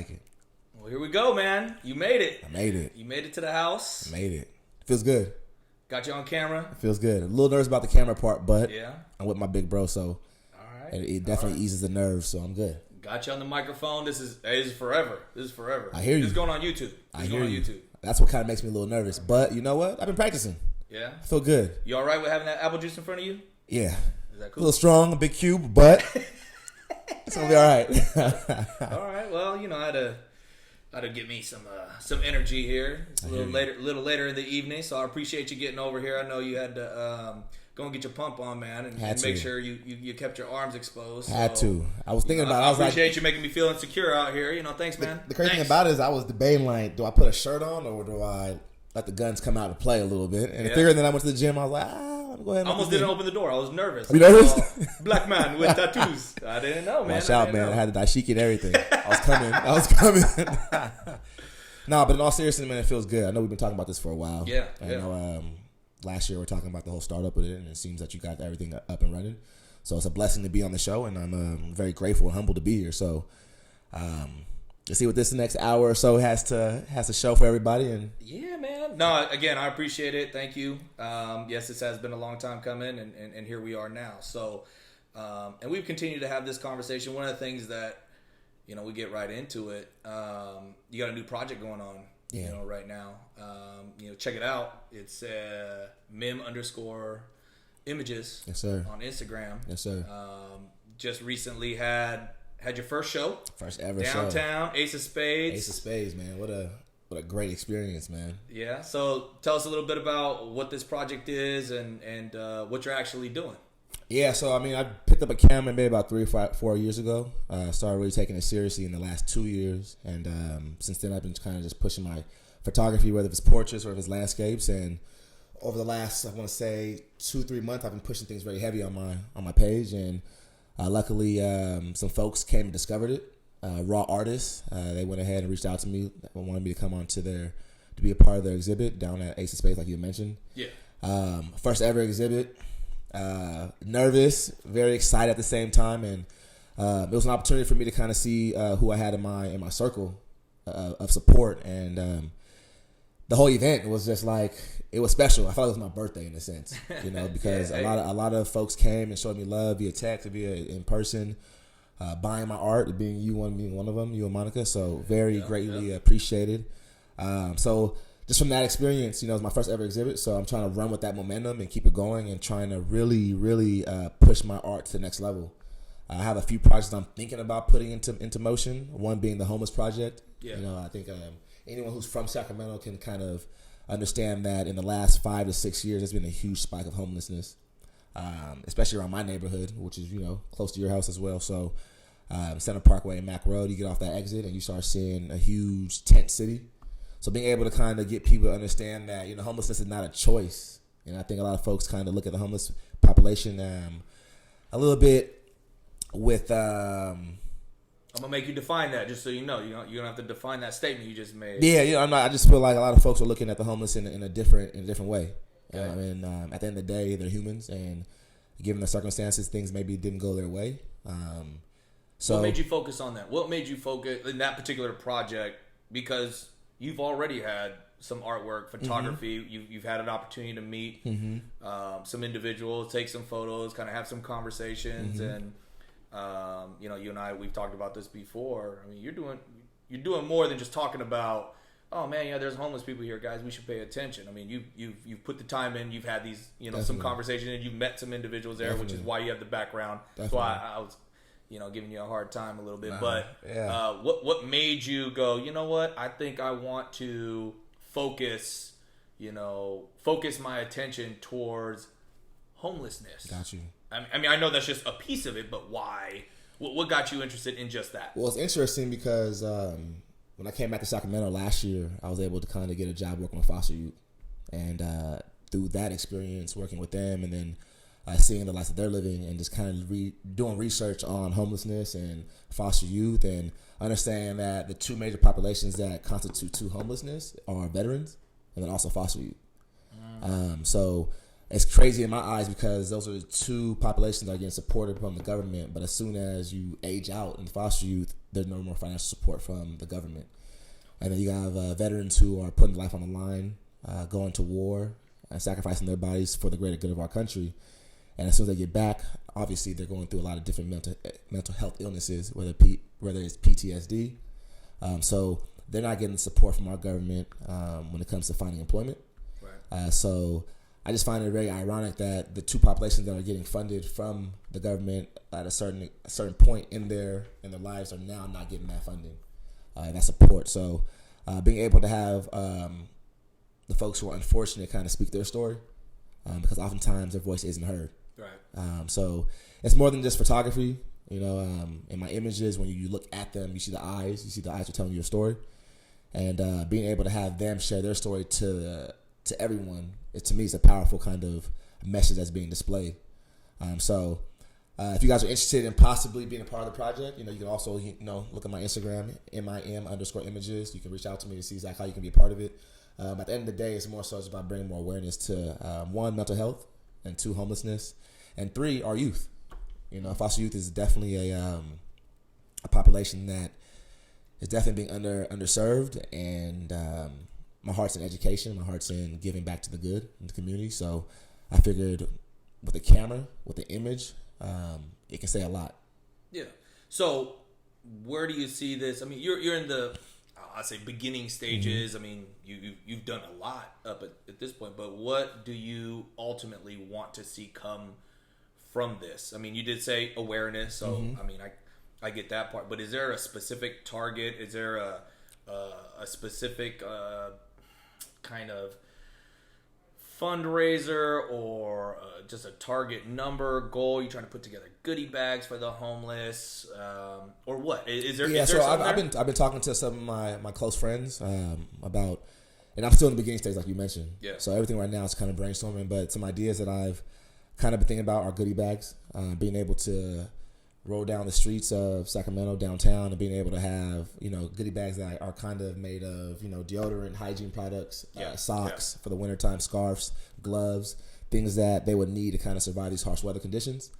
like it. Well, here we go, man. You made it. I made it. You made it to the house. I made it. Feels good. Got you on camera. It feels good. A little nervous about the camera part, but yeah, I'm with my big bro, so it definitely eases the nerves, so I'm good. Got you on the microphone. This is forever. This is forever. I hear you. This is going on YouTube. I hear you. YouTube. That's what kind of makes me a little nervous, but you know what? I've been practicing. Yeah. I feel good. You all right with having that apple juice in front of you? Yeah. Is that cool? A little strong, a big cube, but it's gonna be all right. All right. Well, you know, I had to get me some energy here. It's a little later in the evening, so I appreciate you getting over here. I know you had to go and get your pump on, man, and make sure you kept your arms exposed. Had to. I was thinking about it. I appreciate you making me feel insecure out here. You know, thanks, man. The crazy thing about it is I was debating, like, do I put a shirt on or do I let the guns come out and play a little bit? And figuring that I went to the gym, I was like, let me go ahead and almost didn't open the door. I was nervous. You nervous? Black man with tattoos. I didn't know, man. Watch out, man. I had the dashiki and everything. I was coming. No, but in all seriousness, man, it feels good. I know we've been talking about this for a while. Yeah. I know last year we were talking about the whole startup with it, and it seems that you got everything up and running. So it's a blessing to be on the show, and I'm very grateful and humbled to be here. So let's see what this next hour or so has to show for everybody. And yeah, man. No, again, I appreciate it. Thank you. Yes, this has been a long time coming, and here we are now. So, and we've continued to have this conversation. One of the things that, you know, we get right into it. You got a new project going on, you know, right now. You know, check it out. It's mim_images. Yes, sir. On Instagram. Yes, sir. Just recently had your first show. First ever downtown, show. Ace of Spades. Ace of Spades, man. What a great experience, man. Yeah. So tell us a little bit about what this project is and what you're actually doing. Yeah, so I mean, I picked up a camera maybe about 3 or 4 years ago. Started really taking it seriously in the last 2 years, and since then I've been kind of just pushing my photography, whether it's portraits or if it's landscapes. And over the last, I want to say 2-3 months, I've been pushing things very heavy on my page. And luckily, some folks came and discovered it. Raw artists, they went ahead and reached out to me, wanted me to come on to be a part of their exhibit down at Ace of Spades, like you mentioned. Yeah. First ever exhibit. Nervous, very excited at the same time, and it was an opportunity for me to kind of see who I had in my circle of support, and the whole event was just like, it was special. I felt like it was my birthday in a sense, you know, because a lot of folks came and showed me love via text, via in person, buying my art, being one of them, you and Monica. So very greatly appreciated. So just from that experience, you know, it's my first ever exhibit, so I'm trying to run with that momentum and keep it going and trying to really, really push my art to the next level. I have a few projects I'm thinking about putting into motion, one being the homeless project. Yeah. You know, I think anyone who's from Sacramento can kind of understand that in the last 5 to 6 years, there's been a huge spike of homelessness, especially around my neighborhood, which is, you know, close to your house as well. So Center Parkway and Mac Road, you get off that exit and you start seeing a huge tent city. So being able to kind of get people to understand that, you know, homelessness is not a choice. And I think a lot of folks kind of look at the homeless population a little bit with... I'm going to make you define that, just so you know. You don't have to define that statement you just made. Yeah, you know, I just feel like a lot of folks are looking at the homeless in a different way. Okay. And at the end of the day, they're humans, and given the circumstances, things maybe didn't go their way. So what made you focus on that? What made you focus in that particular project? Because you've already had some artwork, photography. Mm-hmm. You've had an opportunity to meet some individuals, take some photos, kind of have some conversations, and you know, you and I, we've talked about this before. I mean, you're doing more than just talking about, oh man, yeah, there's homeless people here, guys. We should pay attention. I mean, you've put the time in. You've had these, you know, some conversations, and you've met some individuals there, which is why you have the background. That's why I was, you know, giving you a hard time a little bit. But what made you go, you know what? I think I want to focus my attention towards homelessness. Got you. I mean, I know that's just a piece of it, but why? What got you interested in just that? Well, it's interesting because when I came back to Sacramento last year, I was able to kind of get a job working with foster youth. And through that experience, working with them and then seeing the lives that they're living and just kind of doing research on homelessness and foster youth and understanding that the two major populations that constitute homelessness are veterans and then also foster youth. So it's crazy in my eyes because those are the two populations that are getting supported from the government. But as soon as you age out in foster youth, there's no more financial support from the government. And then you have veterans who are putting life on the line, going to war, and sacrificing their bodies for the greater good of our country. And as soon as they get back, obviously they're going through a lot of different mental health illnesses, whether it's PTSD. So they're not getting support from our government when it comes to finding employment. Right. So I just find it very ironic that the two populations that are getting funded from the government at a certain point in their lives are now not getting that funding, that support. So being able to have the folks who are unfortunate kind of speak their story, because oftentimes their voice isn't heard. Right. So it's more than just photography. In my images, when you look at them, you see the eyes. You see the eyes are telling you a story, and being able to have them share their story to everyone, to me, is a powerful kind of message that's being displayed. So if you guys are interested in possibly being a part of the project, you can also look at my Instagram, MIM_images. You can reach out to me to see exactly how you can be a part of it. At the end of the day, it's more so about bringing more awareness to 1, mental health, and 2, homelessness, and 3, our youth. Foster youth is definitely a population that is definitely being underserved, and my heart's in education. My heart's in giving back to the good in the community. So I figured with the camera, with the image, it can say a lot. Yeah. So where do you see this? I mean, you're in the, I'd say, beginning stages. Mm-hmm. I mean, you've done a lot up at this point, but what do you ultimately want to see come from this? I mean, you did say awareness, so mm-hmm. I mean, I get that part, but is there a specific target? Is there a specific kind of fundraiser or just a target number goal? You trying to put together goodie bags for the homeless, or what? Is there? Yeah, is there so I've been talking to some of my close friends about, and I'm still in the beginning stage, like you mentioned. Yeah. So everything right now is kind of brainstorming, but some ideas that I've kind of been thinking about are goodie bags, being able to roll down the streets of Sacramento downtown and being able to have, goodie bags that are kind of made of, deodorant, hygiene products, socks for the wintertime, scarves, gloves, things that they would need to kind of survive these harsh weather conditions.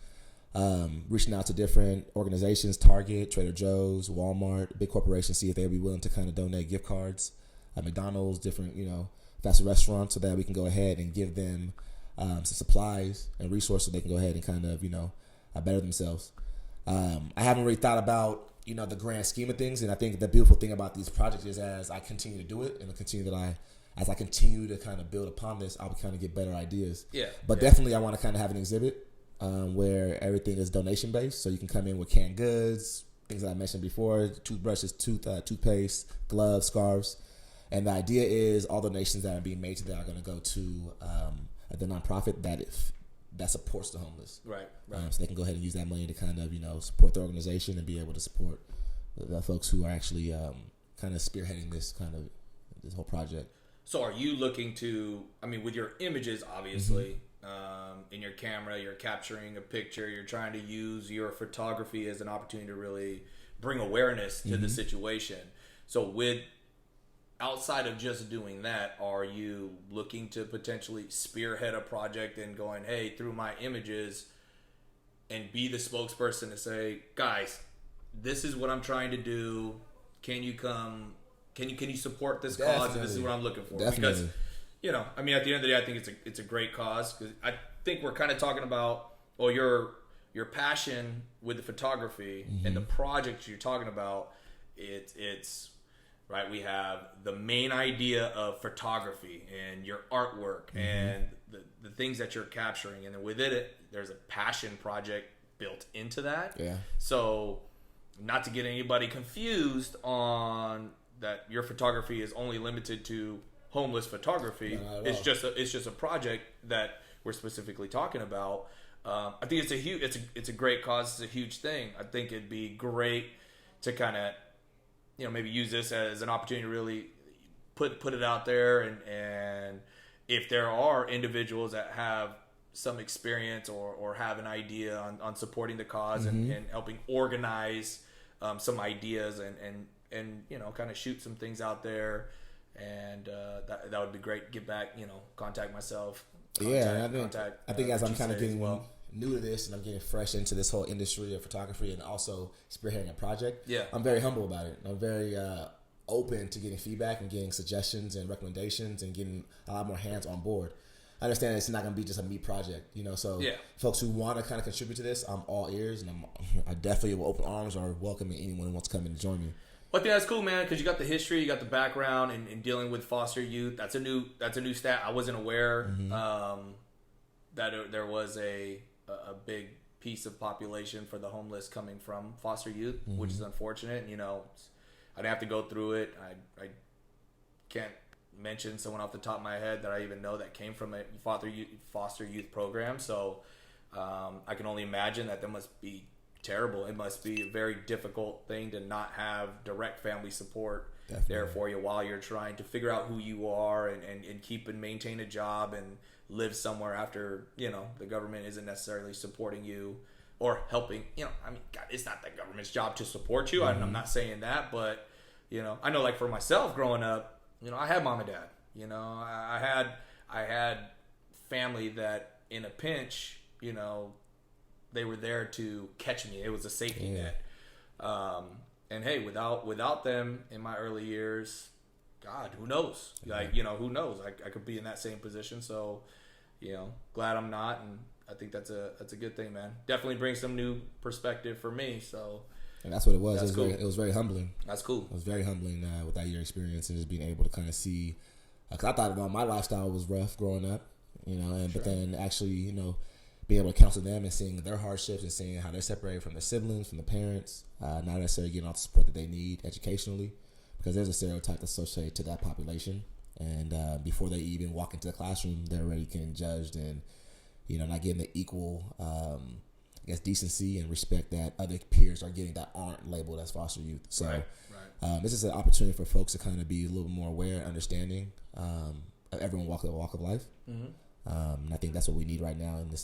Reaching out to different organizations, Target, Trader Joe's, Walmart, big corporations, see if they'd be willing to kind of donate gift cards, McDonald's, different, fast food restaurants, so that we can go ahead and give them some supplies and resources so they can go ahead and kind of, better themselves. I haven't really thought about, the grand scheme of things. And I think the beautiful thing about these projects is as I continue to do it and as I continue to kind of build upon this, I'll kind of get better ideas. Yeah. But definitely I want to kind of have an exhibit where everything is donation based. So you can come in with canned goods, things that I mentioned before, toothbrushes, toothpaste, gloves, scarves. And the idea is all donations that are being made today are going to go to the nonprofit that supports the homeless. Right. So they can go ahead and use that money to kind of, support the organization and be able to support the folks who are actually kind of spearheading this whole project. So are you looking to, with your images, obviously, mm-hmm. In your camera, you're capturing a picture, you're trying to use your photography as an opportunity to really bring awareness to mm-hmm. the situation. So outside of just doing that, are you looking to potentially spearhead a project and going, hey, through my images, and be the spokesperson to say, guys, this is what I'm trying to do. Can you come? Can you support this cause? And this is what I'm looking for. Definitely. Because, at the end of the day, I think it's a great cause. Because I think we're kind of talking about, your passion with the photography mm-hmm. and the project you're talking about. It's right. We have the main idea of photography and your artwork mm-hmm. and the things that you're capturing, and then within it, there's a passion project built into that. Yeah. So, not to get anybody confused on that, your photography is only limited to homeless photography. It's just a project that we're specifically talking about. I think it's a great cause. It's a huge thing. I think it'd be great to kind of, maybe use this as an opportunity to really put it out there, and if there are individuals that have some experience or have an idea on supporting the cause mm-hmm. and helping organize some ideas and kind of shoot some things out there, and that would be great. Get back, contact myself, I think as I'm kind of getting new to this and I'm getting fresh into this whole industry of photography and also spearheading a project, I'm very humble about it. I'm very open to getting feedback and getting suggestions and recommendations and getting a lot more hands on board. I understand it's not going to be just a me project, so folks who want to kind of contribute to this, I'm all ears, and I definitely will open arms or welcome anyone who wants to come in and join me. But I think that's cool, man, because you got the history, you got the background in dealing with foster youth. That's a new stat. I wasn't aware that there was a big piece of population for the homeless coming from foster youth, which is unfortunate. And, I didn't have to go through it. I can't mention someone off the top of my head that I even know that came from a foster youth program. So I can only imagine that must be terrible. It must be a very difficult thing to not have direct family support there for you while you're trying to figure out who you are and keep and maintain a job and live somewhere after, the government isn't necessarily supporting you or helping. God, it's not the government's job to support you. I'm not saying that, but, I know, like, for myself growing up, I had mom and dad. I had family that in a pinch, they were there to catch me. It was a safety net. And hey, without them in my early years, God, who knows? Like, who knows? I could be in that same position. So, glad I'm not, and I think that's a good thing, man. Definitely brings some new perspective for me. So. And that's what it was. It was very humbling. That's cool. It was very humbling with that year experience and just being able to kind of see. Because I thought my lifestyle was rough growing up, but then actually, being able to counsel them and seeing their hardships and seeing how they're separated from their siblings, from the parents, not necessarily getting all the support that they need educationally, because there's a stereotype associated to that population. And before they even walk into the classroom, they're already getting judged and, not getting the equal, decency and respect that other peers are getting that aren't labeled as foster youth. So this is an opportunity for folks to kind of be a little more aware and understanding of everyone walk of life. And I think that's what we need right now in this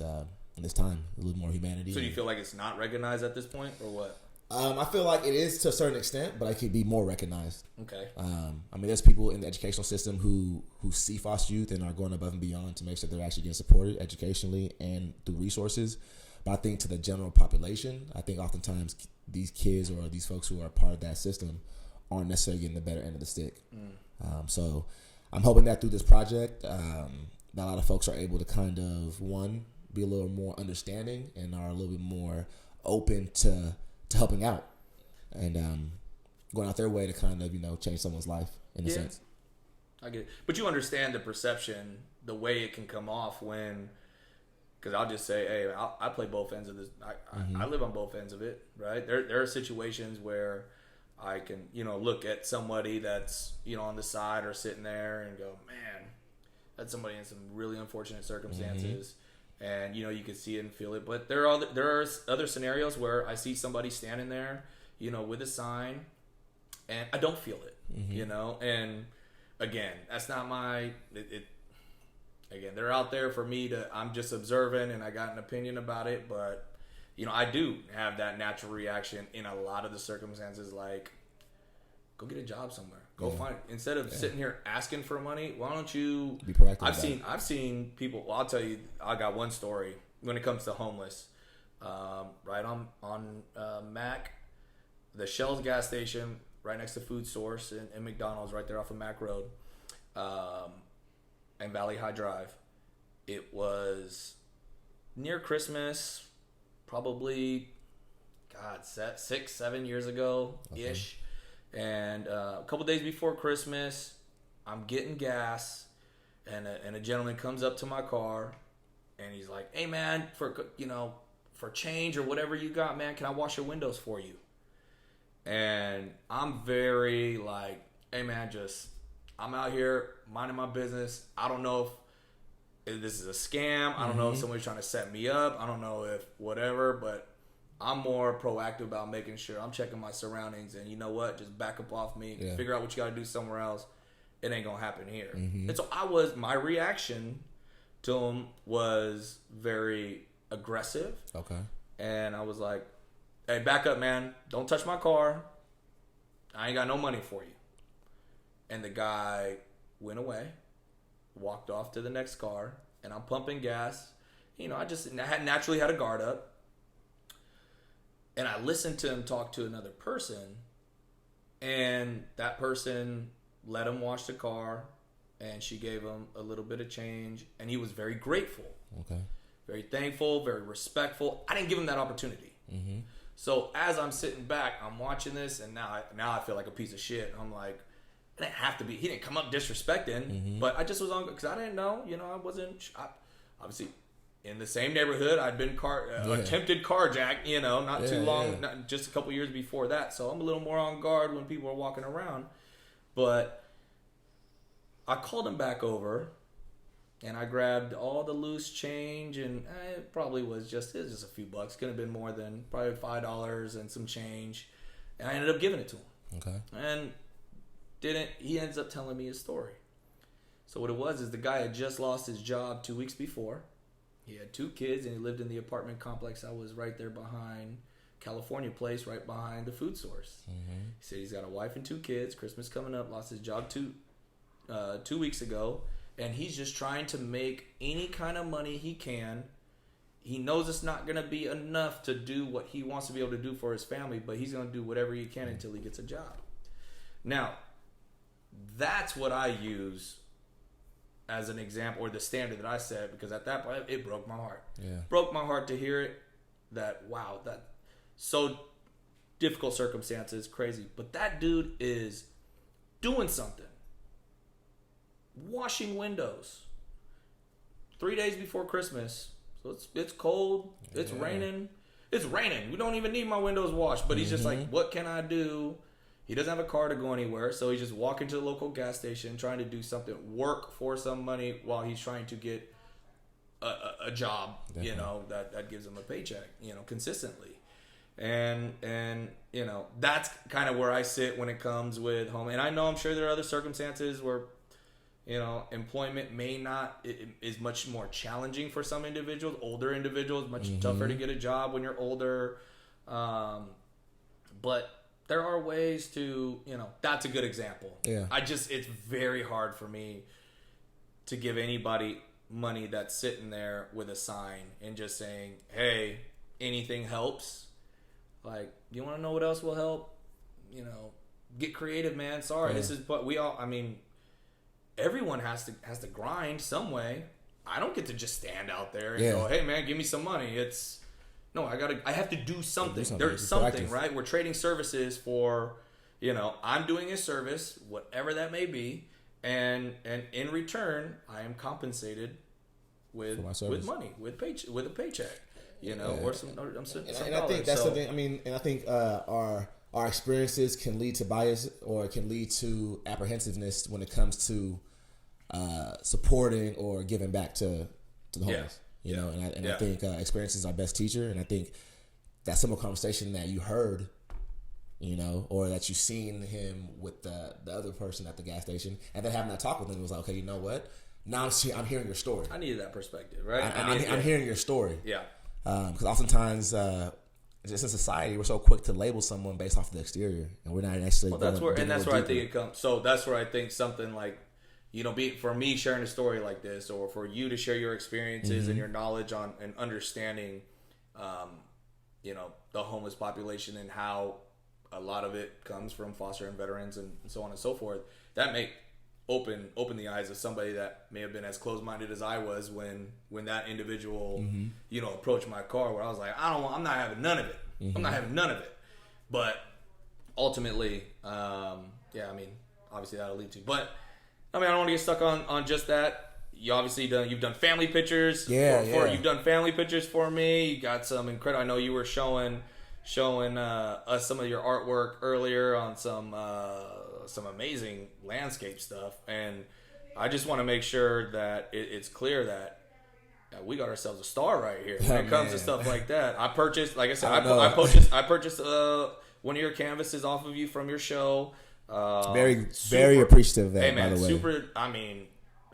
time, a little more humanity. So do you feel like it's not recognized at this point, or what? I feel like it is to a certain extent, but it could be more recognized. Okay. There's people in the educational system who see foster youth and are going above and beyond to make sure they're actually getting supported educationally and through resources. But I think to the general population, I think oftentimes these kids or these folks who are part of that system aren't necessarily getting the better end of the stick. So I'm hoping that through this project, that a lot of folks are able to kind of, one, be a little more understanding and are a little bit more open to helping out and going out their way to kind of, change someone's life in a sense. I get it. But you understand the perception, the way it can come off when... Because I'll just say, hey, I play both ends of this. I live on both ends of it, right? There are situations where I can, look at somebody that's, on the side or sitting there and go, man, that's somebody in some really unfortunate circumstances. And, you can see it and feel it. But there are other scenarios where I see somebody standing there, with a sign, and I don't feel it, And, again, that's not my... Again, they're out there for me I'm just observing and I got an opinion about it, but, I do have that natural reaction in a lot of the circumstances, like, go get a job somewhere. Go find it. Instead of sitting here asking for money, why don't you be proactive? I've seen people, well, I'll tell you, I got one story when it comes to homeless. Right on Mac, the Shell's gas station, right next to Food Source and McDonald's, right there off of Mac Road. And Valley High Drive. It was near Christmas, probably, 6-7 years ago-ish. Okay. And a couple days before Christmas, I'm getting gas, and a gentleman comes up to my car, and he's like, hey, man, for change or whatever you got, man, can I wash your windows for you? And I'm very like, hey, man, I'm out here minding my business. I don't know if this is a scam. I don't know if somebody's trying to set me up. I don't know if whatever, but I'm more proactive about making sure I'm checking my surroundings. And you know what? Just back up off me. Yeah. Figure out what you got to do somewhere else. It ain't going to happen here. And so my reaction to him was very aggressive. Okay. And I was like, hey, back up, man. Don't touch my car. I ain't got no money for you. And the guy went away, walked off to the next car, and I'm pumping gas. You know, I had naturally had a guard up. And I listened to him talk to another person, and that person let him wash the car, and she gave him a little bit of change, and he was very grateful. Okay. Very thankful, very respectful. I didn't give him that opportunity. Mm-hmm. So as I'm sitting back, I'm watching this, and now I feel like a piece of shit. I'm like, it didn't have to be. He didn't come up disrespecting, but I just was on because I didn't know. You know, I wasn't obviously in the same neighborhood. I'd been attempted carjacked. You know, not too long, not, just a couple years before that. So I'm a little more on guard when people are walking around. But I called him back over. And I grabbed all the loose change, and it was just a few bucks. Could have been more than probably $5 and some change. And I ended up giving it to him. Okay. And he ends up telling me his story. So what it was is the guy had just lost his job 2 weeks before. He had 2 kids, and he lived in the apartment complex. I was right there behind California Place, right behind the food source. Mm-hmm. He said he's got a wife and 2 kids. Christmas coming up. Lost his job 2 weeks ago. And he's just trying to make any kind of money he can. He knows it's not going to be enough to do what he wants to be able to do for his family, but he's going to do whatever he can until he gets a job. Now, that's what I use as an example, or the standard that I set, because at that point, it broke my heart. Yeah. Broke my heart to hear it, that so difficult circumstances, crazy. But that dude is doing something. Washing windows 3 days before Christmas, so it's cold, it's raining. We don't even need my windows washed, but he's just like, what can I do? He doesn't have a car to go anywhere, so he's just walking to the local gas station, trying to do something, work for some money while he's trying to get a job. Definitely. You know, that gives him a paycheck, you know, consistently. And you know, that's kind of where I sit when it comes with home. And I know, I'm sure there are other circumstances where, you know, employment is much more challenging for some individuals, older individuals, much tougher to get a job when you're older. But there are ways to, you know, that's a good example. Yeah. It's very hard for me to give anybody money that's sitting there with a sign and just saying, hey, anything helps. Like, you want to know what else will help? You know, get creative, man. Sorry, this is, but everyone has to grind some way. I don't get to just stand out there and go, hey man, give me some money. I have to do something. There's something, right? We're trading services for, you know, I'm doing a service, whatever that may be, and in return, I am compensated with money, with a paycheck, you know, or some and I think that's something. I mean, and I think our experiences can lead to bias, or it can lead to apprehensiveness when it comes to supporting or giving back to the homeless. You know, and I think experience is our best teacher, and I think that simple conversation that you heard, you know, or that you seen him with the other person at the gas station, and then having that talk with him was like, okay, you know what? Now I'm hearing your story. I needed that perspective, right? I'm hearing your story. Yeah. Because oftentimes, just in society, we're so quick to label someone based off of the exterior, and we're not actually. Well, that's where I think it comes. So that's where I think something like, you know, for me sharing a story like this, or for you to share your experiences and your knowledge on and understanding, you know, the homeless population and how a lot of it comes from foster and veterans and so on and so forth. That may open the eyes of somebody that may have been as closed-minded as I was when that individual, you know, approached my car, where I was like, I'm not having none of it. I'm not having none of it. But ultimately, I mean, obviously that'll lead to, but I mean, I don't want to get stuck on just that. You've done family pictures. You've done family pictures for me. You got some incredible. I know you were showing us some of your artwork earlier on some amazing landscape stuff, and I just want to make sure that it's clear that we got ourselves a star right here when it comes to stuff like that. I purchased, like I said, I purchased one of your canvases off of you from your show. Very appreciative of that. Hey man, by the way. super. I mean,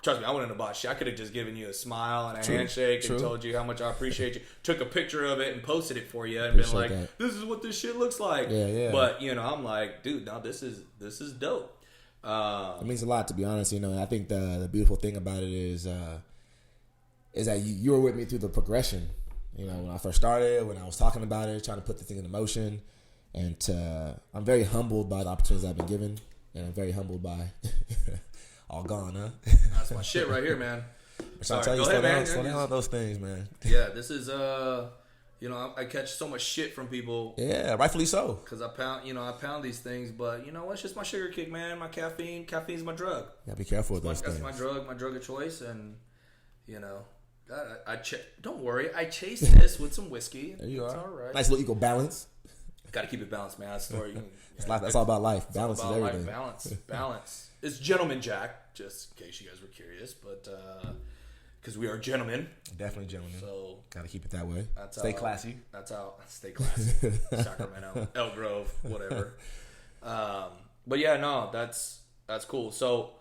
trust me, I wouldn't have bought shit. I could have just given you a smile and a handshake and told you how much I appreciate you. Took a picture of it and posted it for you and been like, "This is what this shit looks like." Yeah. But you know, I'm like, dude, no, this is dope. It means a lot, to be honest. You know, and I think the beautiful thing about it is, is that you were with me through the progression. You know, when I first started, when I was talking about it, trying to put the thing into motion. And I'm very humbled by the opportunities I've been given. And I'm very humbled by all gone, huh? That's my shit right here, man. Sorry, tell you, slow down on those things, man. Yeah, this is you know, I catch so much shit from people. Yeah, rightfully so. Because I pound these things, but you know, it's just my sugar kick, man. My caffeine. Caffeine's my drug. Yeah, be careful with those things. That's my drug of choice, and you know, don't worry, I chase this with some whiskey. There you are. All right. Nice little equal balance. Got to keep it balanced, man. That's story. That's all about life. Balance is everything. Balance. It's Gentleman Jack, just in case you guys were curious, but because we are gentlemen. Definitely gentlemen. So got to keep it that way. Stay classy. Stay classy. Sacramento, Elk Grove, whatever. But yeah, no, that's cool. So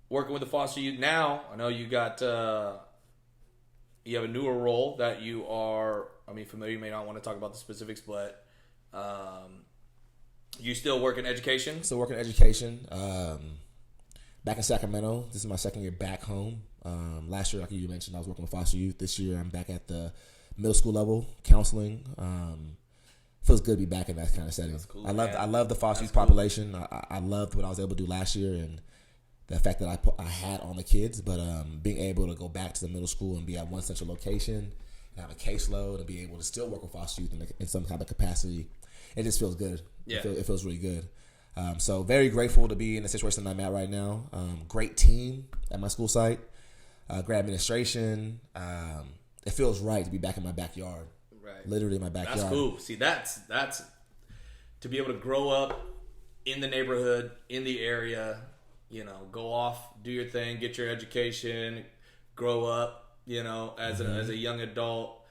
working with the foster youth now, I know you got you have a newer role that you are. I mean, familiar. You may not want to talk about the specifics, but you still work in education? Still work in education. Back in Sacramento. This is my second year back home. Last year, like you mentioned, I was working with foster youth. This year, I'm back at the middle school level, counseling. Feels good to be back in that kind of setting. Cool, I love the foster youth population. I loved what I was able to do last year and the effect that I had on the kids. But being able to go back to the middle school and be at one central location and have a caseload and be able to still work with foster youth in some type of capacity, it just feels good. Yeah. It feels really good. So very grateful to be in the situation that I'm at right now. Great team at my school site. Great administration. It feels right to be back in my backyard. Right. Literally in my backyard. That's cool. See, that's to be able to grow up in the neighborhood, in the area, you know, go off, do your thing, get your education, grow up, you know, as a young adult,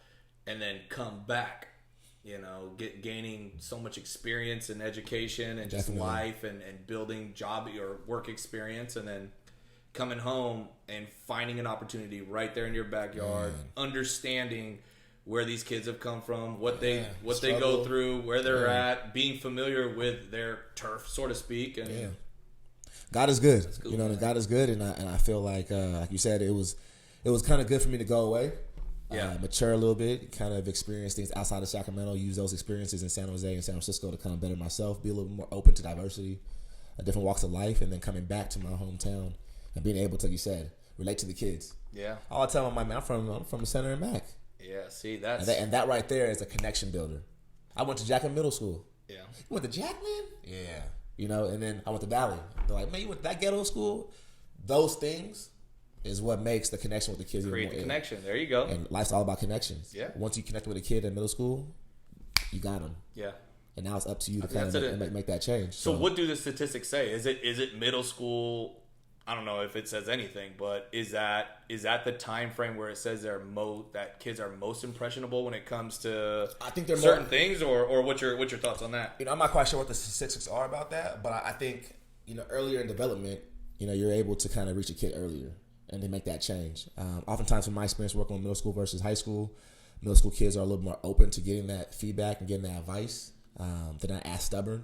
and then come back. You know, gaining so much experience in education and just life and building job or work experience, and then coming home and finding an opportunity right there in your backyard, understanding where these kids have come from, what they go through, where they're at, being familiar with their turf, so to speak. And God is good. Cool, you know, God is good, and I feel like you said, it was kind of good for me to go away. Mature a little bit, kind of experience things outside of Sacramento, use those experiences in San Jose and San Francisco to kind of better myself, be a little bit more open to diversity, different walks of life, and then coming back to my hometown and being able to, like you said, relate to the kids. Yeah. All I tell them, I'm from the center and back. Yeah, see, that's... And that right there is a connection builder. I went to Jackman Middle School. Yeah. You went to Jackman? Yeah. You know, and then I went to Valley. They're like, man, you went to that ghetto school? Those things is what makes the connection with the kids. Create the connection. There you go. And life's all about connections. Yeah. Once you connect with a kid in middle school, you got them. Yeah. And now it's up to you to kind of make that change. So what do the statistics say? Is it middle school? I don't know if it says anything, but is that the time frame where it says that kids are most impressionable when it comes to I think they're certain things, or what's your thoughts on that? You know, I'm not quite sure what the statistics are about that, but I think, you know, earlier in development, you know, you're able to kind of reach a kid earlier and then make that change. Oftentimes, from my experience working with middle school versus high school, middle school kids are a little more open to getting that feedback and getting that advice. They're not as stubborn.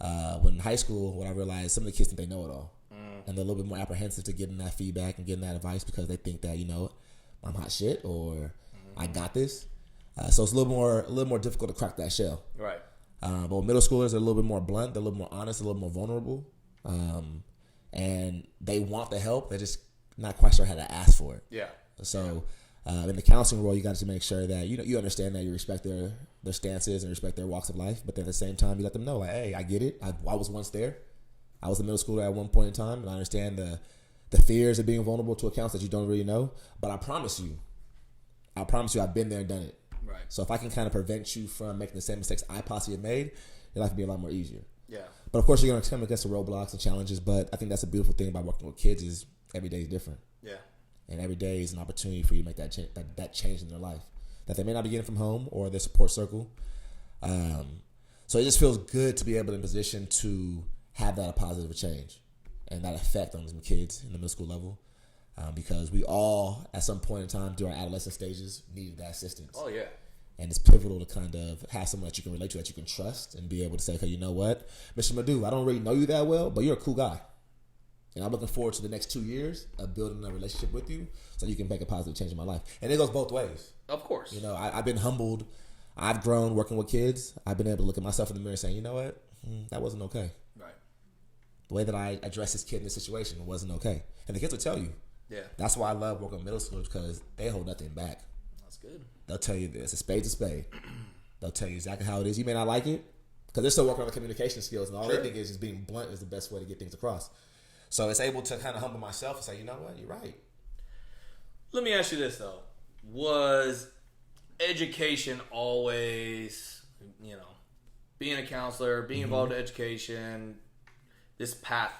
When in high school, what I realized, some of the kids think they know it all. And they're a little bit more apprehensive to getting that feedback and getting that advice because they think that, you know, I'm hot shit or I got this. So it's a little more difficult to crack that shell. Right. But with middle schoolers, they're a little bit more blunt. They're a little more honest, a little more vulnerable. And they want the help. They're just not quite sure how to ask for it. Yeah. So in the counseling role, you got to make sure that you understand that you respect their stances and respect their walks of life. But then at the same time, you let them know, like, hey, I get it. I was once there. I was a middle schooler at one point in time, and I understand the fears of being vulnerable to accounts that you don't really know. But I promise you, I've been there and done it. Right. So if I can kind of prevent you from making the same mistakes I possibly have made, your life will be a lot more easier. Yeah. But of course, you're going to come against the roadblocks and challenges. But I think that's a beautiful thing about working with kids is every day is different. Yeah. And every day is an opportunity for you to make that change in their life that they may not be getting from home or their support circle. So it just feels good to be able to be in a position to have that a positive change and that effect on some kids in the middle school level, because we all at some point in time during our adolescent stages needed that assistance. Oh yeah. And it's pivotal to kind of have someone that you can relate to, that you can trust, and be able to say, okay, you know what, Mr. Madu, I don't really know you that well, but you're a cool guy. And I'm looking forward to the next 2 years of building a relationship with you so you can make a positive change in my life. And it goes both ways. Of course. You know, I've been humbled. I've grown working with kids. I've been able to look at myself in the mirror and say, you know what? That wasn't okay. Right. The way that I addressed this kid in this situation wasn't okay. And the kids will tell you. Yeah. That's why I love working with middle schoolers because they hold nothing back. That's good. They'll tell you this. A spade's a spade. They'll tell you exactly how it is. You may not like it because they're still working on the communication skills. And all they think is just being blunt is the best way to get things across. So it's able to kind of humble myself and say, you know what? You're right. Let me ask you this, though. Was education always, you know, being a counselor, being involved in education, this path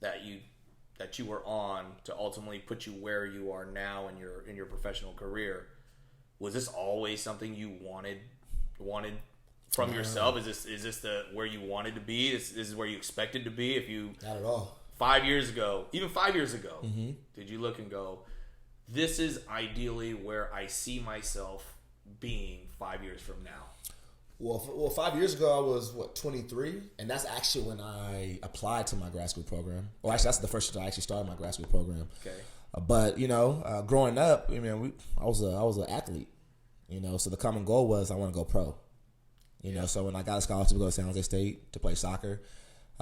that you were on to ultimately put you where you are now in your professional career, was this always something you wanted from yourself? Is this the where you wanted to be? This is where you expected to be? If you Not at all. 5 years ago, even 5 years ago, did you look and go, this is ideally where I see myself being 5 years from now? Well, 5 years ago, I was, 23? And that's actually when I applied to my grad school program. Well, actually, that's the first time I actually started my grad school program. Okay. But, you know, growing up, I mean, I was an athlete, you know, so the common goal was I want to go pro. You know, so when I got a scholarship to go to San Jose State to play soccer,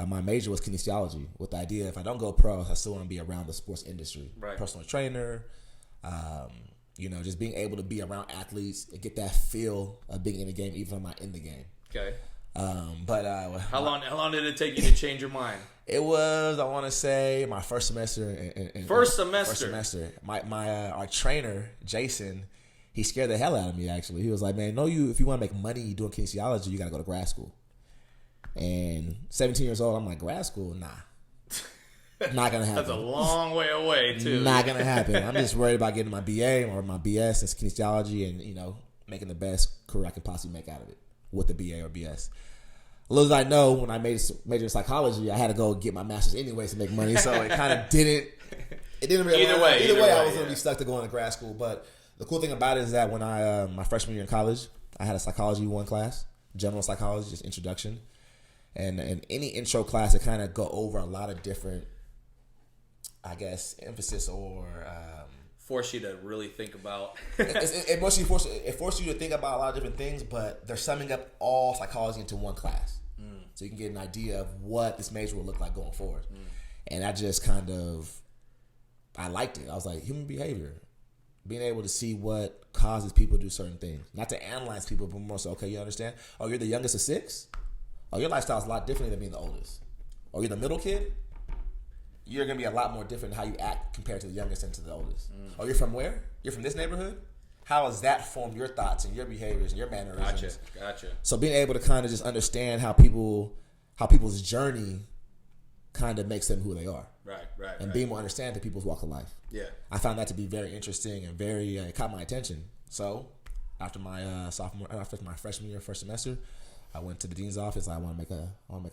my major was kinesiology with the idea if I don't go pro, I still want to be around the sports industry. Right. Personal trainer, you know, just being able to be around athletes and get that feel of being in the game, even if I'm not in the game. Okay. But how long did it take you to change your mind? It was, I want to say, my first semester. First semester. First semester. Our trainer, Jason, he scared the hell out of me. Actually, he was like, "Man, if you want to make money doing kinesiology, you got to go to grad school." And 17 years old, I'm like, grad school? Nah. Not going to happen. That's a long way away, too. Not going to happen. I'm just worried about getting my BA or my BS in kinesiology and, you know, making the best career I can possibly make out of it with the BA or BS. Little as I know, when I major in psychology, I had to go get my master's anyways to make money, so it kind of didn't. It didn't really. Either way, I was going to be stuck to going to grad school. But the cool thing about it is that when I my freshman year in college, I had a psychology 1 class, general psychology, just introduction. And in any intro class, it kind of go over a lot of different, I guess, emphasis or force you to really think about. it forces you to think about a lot of different things, but they're summing up all psychology into 1 class, so you can get an idea of what this major will look like going forward. And I just I liked it. I was like, human behavior, being able to see what causes people to do certain things, not to analyze people, but more so, okay, you understand? Oh, you're the youngest of 6. Oh, your lifestyle is a lot different than being the oldest. Or you're the middle kid, you're going to be a lot more different in how you act compared to the youngest and to the oldest. Oh, you're from where? You're from this neighborhood? How has that formed your thoughts and your behaviors and your mannerisms? Gotcha. So being able to kind of just understand how people's journey kind of makes them who they are. Right. And being more understanding to people's walk of life. Yeah. I found that to be very interesting and very, it caught my attention. So after my freshman year, first semester, I went to the dean's office. I want to make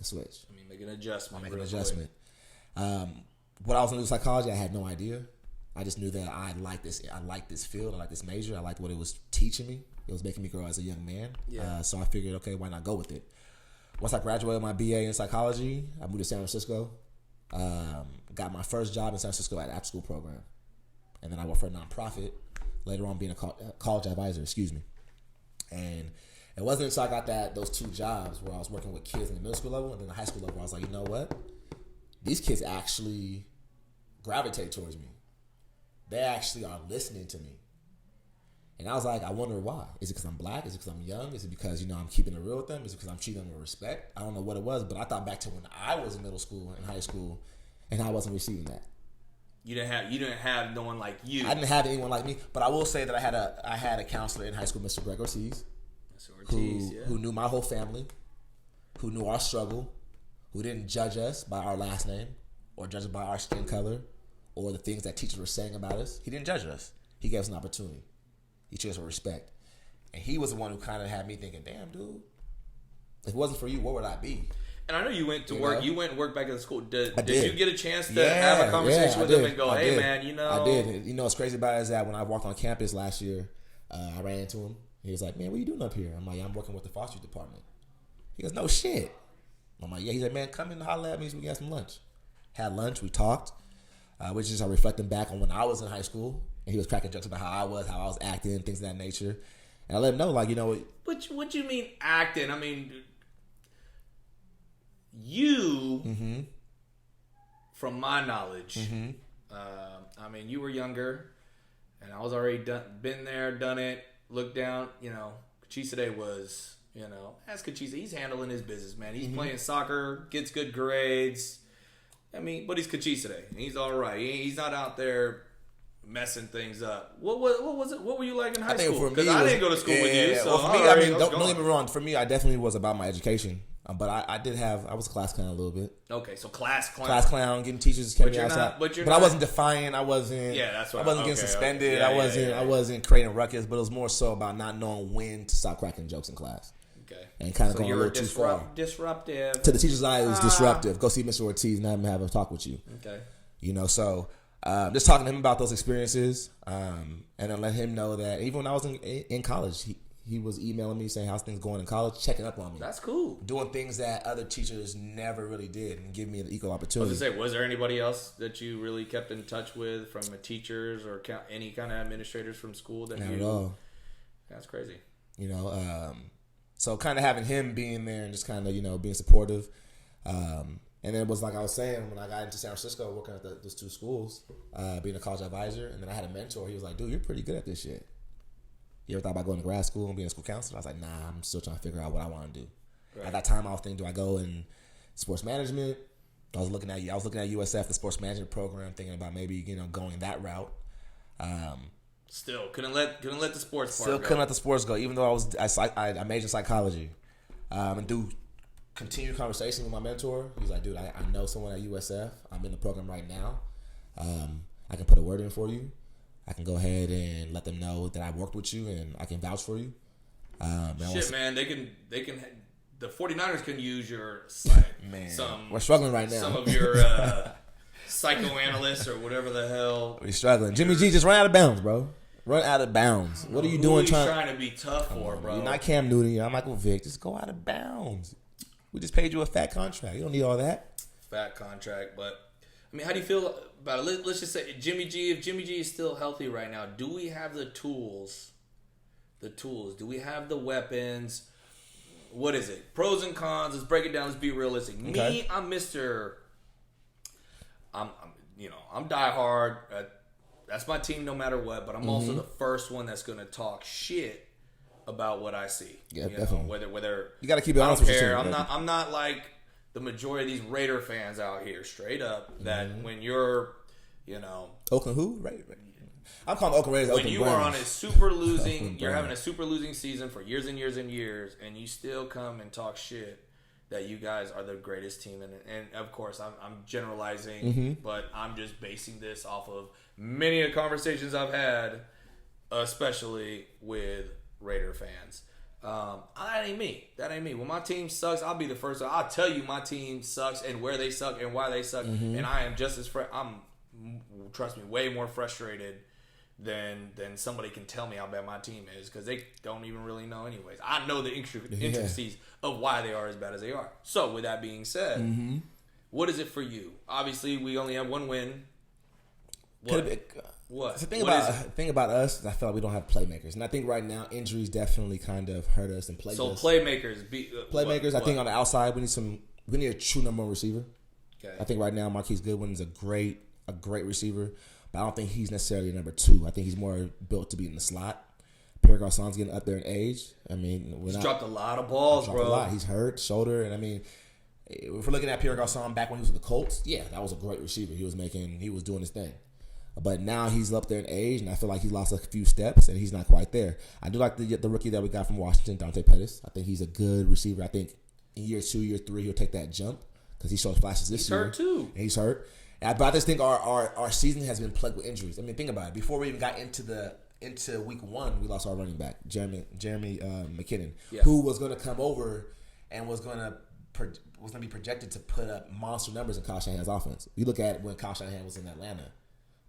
a switch. Make an adjustment. What I was going to do with psychology, I had no idea. I just knew that I liked this. I liked this field. I liked this major. I liked what it was teaching me. It was making me grow as a young man. Yeah. So I figured, okay, why not go with it? Once I graduated my BA in psychology, I moved to San Francisco. Got my first job in San Francisco at after school program, and then I worked for a nonprofit. Later on, being a college advisor. And it wasn't until I got those 2 jobs where I was working with kids in the middle school level and then the high school level where I was like, you know what? These kids actually gravitate towards me. They actually are listening to me. And I was like, I wonder why. Is it because I'm black? Is it because I'm young? Is it because, you know, I'm keeping it real with them? Is it because I'm treating them with respect? I don't know what it was, but I thought back to when I was in middle school and high school and I wasn't receiving that. You didn't have no one like you. I didn't have anyone like me, but I will say that I had a counselor in high school, Mr. Greg Ortiz. Who knew my whole family, who knew our struggle, who didn't judge us by our last name or judge us by our skin color or the things that teachers were saying about us. He didn't judge us. He gave us an opportunity. He treated us with respect. And he was the one who kind of had me thinking, damn, dude, if it wasn't for you, what would I be? And I know you went to work. Know? You went and worked back at the school. Did you get a chance to yeah, have a conversation with him and go, hey, did. man, you know? I did. You know what's crazy about it is that when I walked on campus last year, I ran into him. He was like, man, what are you doing up here? I'm like, I'm working with the foster youth department. He goes, no shit. I'm like, yeah. He's like, man, come in and holler at me so we can have some lunch. had lunch. We talked. Which is reflecting back on when I was in high school, and he was cracking jokes about how I was acting, things of that nature. And I let him know, like, you know, what you mean acting? I mean, you, from my knowledge, I mean, you were younger, and I was already been there, done it, looked down. You know, Kachiside was, you know, as Kachiside, he's handling his business, man. He's playing soccer, gets good grades. I mean, but he's Kachiside. He's all right. He's not out there messing things up. What was it? What were you like in high school? Because I didn't go to school with you. So well, for me, I mean, don't get me wrong. For me, I definitely was about my education. But I was a class clown a little bit. Okay, so class clown. Class clown, getting teachers to carry me outside. But I wasn't defiant. I wasn't. Yeah, that's right. I wasn't getting suspended. Okay. I wasn't creating ruckus. But it was more so about not knowing when to stop cracking jokes in class. Okay. And kind of going a little too far. Disruptive. To the teacher's eye, it was disruptive. Go see Mr. Ortiz and have a talk with you. Okay. You know, so just talking to him about those experiences, and then let him know that even when I was in college, he was emailing me saying how's things going in college, checking up on me. That's cool. Doing things that other teachers never really did and give me an equal opportunity. I was going to say, was there anybody else that you really kept in touch with from the teachers or any kind of administrators from school? Not at all. That's crazy. You know, so kind of having him being there and just kind of, you know, being supportive. And then it was like I was saying, when I got into San Francisco working at those two schools, being a college advisor, and then I had a mentor. He was like, dude, you're pretty good at this shit. You ever thought about going to grad school and being a school counselor? I was like, nah, I'm still trying to figure out what I want to do. Right. At that time, I was thinking, do I go in sports management? I was looking at USF, the sports management program, thinking about maybe, you know, going that route. Still couldn't let the sports part Still go. couldn't let the sports go, even though I majored in psychology. And do continued conversation with my mentor. He's like, dude, I know someone at USF. I'm in the program right now. I can put a word in for you. I can go ahead and let them know that I worked with you and I can vouch for you. Shit, man, they can. The 49ers can use your we're struggling right now. Some of your psychoanalysts or whatever the hell. We're struggling. Jimmy G just ran out of bounds, bro. Run out of bounds. What are you doing? Trying to be tough for, bro? You're not Cam Newton. You're not Michael Vick. Just go out of bounds. We just paid you a fat contract. You don't need all that. Fat contract, but I mean, how do you feel about it? Let's just say Jimmy G. If Jimmy G is still healthy right now, do we have the tools? Do we have the weapons? What is it? Pros and cons. Let's break it down. Let's be realistic. Okay. Me, I'm Mr. I'm diehard. That's my team no matter what. But I'm also the first one that's going to talk shit about what I see. Yeah, definitely. Whether you got to keep it honest with your team. I'm not like the majority of these Raider fans out here, straight up. That when you're, you know, Oakland who? Right. I'm calling Oakland Raiders. When you are on a super losing, you're having a super losing season for years and years and years, and you still come and talk shit that you guys are the greatest team. And of course, I'm generalizing, but I'm just basing this off of many of the conversations I've had, especially with Raider fans. That ain't me. When my team sucks, I'll be the first. I'll tell you my team sucks and where they suck and why they suck, and I am just as trust me, way more frustrated than somebody can tell me how bad my team is, because they don't even really know anyways. I know the intricacies of why they are as bad as they are. So with that being said, what is it for you? Obviously, we only have one win. What? The thing about us is I feel like we don't have playmakers, and I think right now injuries definitely kind of hurt us and plagued us. So playmakers, I think on the outside we need a true number one receiver. Okay. I think right now Marquise Goodwin is a great receiver, but I don't think he's necessarily a number two. I think he's more built to be in the slot. Pierre Garcon's getting up there in age. I mean, he's dropped a lot of balls, bro. He's hurt, shoulder, and I mean, if we're looking at Pierre Garcon back when he was with the Colts, yeah, that was a great receiver. He was doing his thing. But now he's up there in age, and I feel like he lost a few steps, and he's not quite there. I do like the rookie that we got from Washington, Dante Pettis. I think he's a good receiver. I think in year 2, year 3, he'll take that jump because he showed flashes this year. He's hurt too. And he's hurt. But I just think our season has been plagued with injuries. I mean, think about it. Before we even got into week 1, we lost our running back, Jeremy McKinnon, who was going to come over and was going to be projected to put up monster numbers in Kyle Shanahan's offense. You look at when Kyle Shanahan was in Atlanta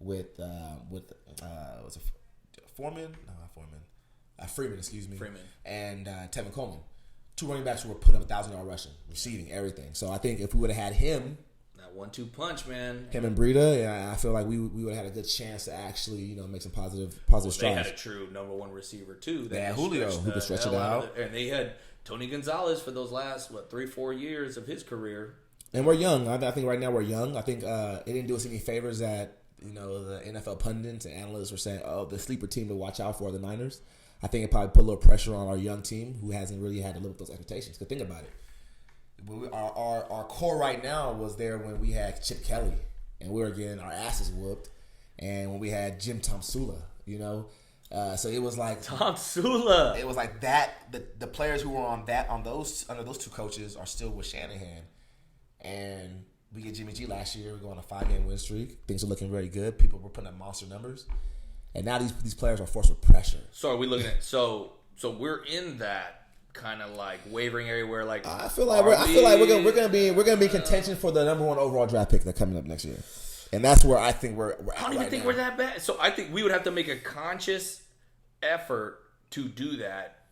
with was it Foreman? No, not Foreman. Freeman, excuse me. And Tevin Coleman. 2 running backs who were put up 1,000-yard rushing, receiving, everything. So I think if we would have had him, That 1-2 punch, man. Him and Breida, yeah, I feel like we would have had a good chance to actually, make some positive strides. They had a true number one receiver too. They had Julio, who could stretch it out. And they had Tony Gonzalez for those last 3-4 years of his career. And we're young. I think right now we're young. I think it didn't do us any favors that the NFL pundits and analysts were saying, "Oh, the sleeper team to watch out for are the Niners." I think it probably put a little pressure on our young team who hasn't really had to live with those expectations. Because think about it. Our core right now was there when we had Chip Kelly and we were getting our asses whooped, and when we had Jim Tomsula, so it was like Tomsula. It was like that. The players who were under those two coaches are still with Shanahan, and we get Jimmy G last year. We go on a 5-game win streak. Things are looking very good. People were putting up monster numbers, and now these players are forced with pressure. So are we looking at so we're in that kind of like wavering area where like I feel like we're gonna be in contention for the number 1 overall draft pick that's coming up next year, and that's where I think we're I don't even think we're that bad. So I think we would have to make a conscious effort to do that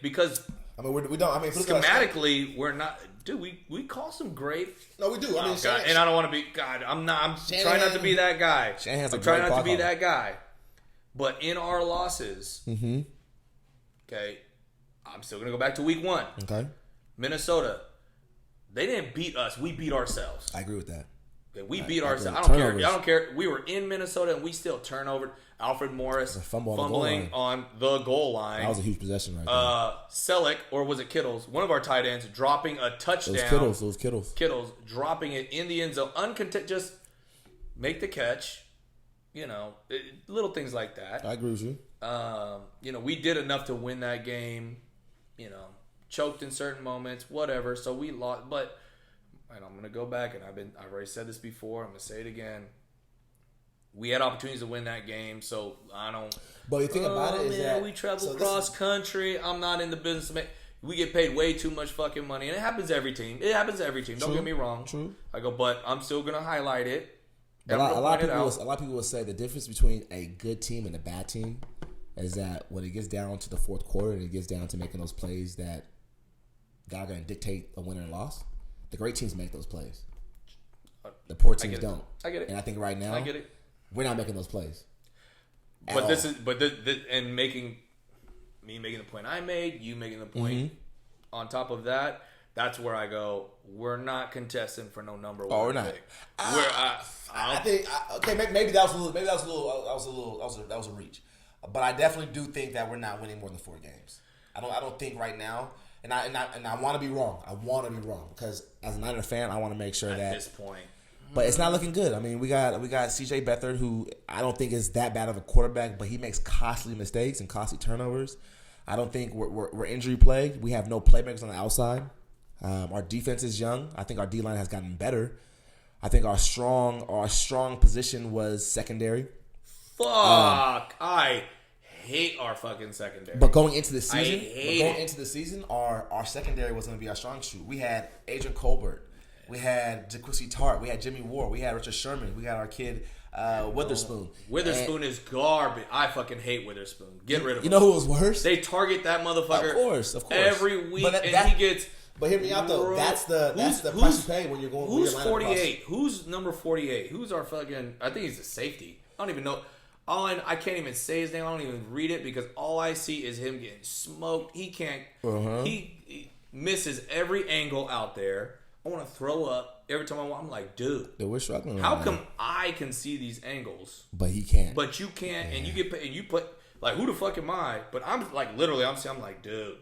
because we don't. Schematically, we're not. Dude, we call some great. No, we do. God, and I don't want to be. God, I'm not. I'm trying not to be that guy. I'm trying not to be that guy. But in our losses, okay. I'm still going to go back to week 1. Okay. Minnesota. They didn't beat us. We beat ourselves. I agree with that. Okay, we beat ourselves. I don't care. We were in Minnesota and we still turnover. Alfred Morris fumbling on the goal line. That was a huge possession right there. Selleck, or was it Kittles? One of our tight ends dropping a touchdown. It was Kittles. Kittles dropping it in the end zone. Just make the catch. Little things like that. I agree with you. We did enough to win that game. Choked in certain moments, whatever. So we lost, but and I'm gonna go back, and I've already said this before. I'm gonna say it again. We had opportunities to win that game, so I don't. But the thing about it is that we travel cross country. I'm not in the business of we get paid way too much fucking money, and it happens to every team. Don't get me wrong. True. I go, but I'm still gonna highlight it. A lot of people will say the difference between a good team and a bad team is that when it gets down to the fourth quarter and it gets down to making those plays that are going to dictate a win or loss, the great teams make those plays. The poor teams don't. I get it. And I think right now, I get it. We're not making those plays. But making the point I made, you making the point on top of that, that's where I go, we're not contesting for no number 1. Oh, we're not. I think maybe that was a reach. But I definitely do think that we're not winning more than 4 games. I don't think right now, and I want to be wrong. I want to be wrong because as a Niner fan, I want to make sure that at this point. But it's not looking good. I mean, we got C.J. Beathard, who I don't think is that bad of a quarterback, but he makes costly mistakes and costly turnovers. I don't think we're injury plagued. We have no playmakers on the outside. Our defense is young. I think our D line has gotten better. I think our strong position was secondary. Fuck! I hate our fucking secondary. But going into the season, our secondary was going to be our strong suit. We had Adrian Colbert, we had Jaquisi Tart, we had Jimmy Ward, we had Richard Sherman, we got our kid Witherspoon. Witherspoon is garbage. I fucking hate Witherspoon. Get rid of him. You know who was worse? They target that motherfucker. Of course. Every week, he gets. But hear me out though. That's the price you pay when you're going. Who's 48? Who's number 48? Who's our fucking? I think he's a safety. I don't even know. I can't even say his name. I don't even read it because all I see is him getting smoked. He can't. He misses every angle out there. I want to throw up every time I'm like, dude. We're struggling. How come I can see these angles, but he can't? But you can't, and you get paid, and you put like, who the fuck am I? But I'm like, literally, I'm like, dude,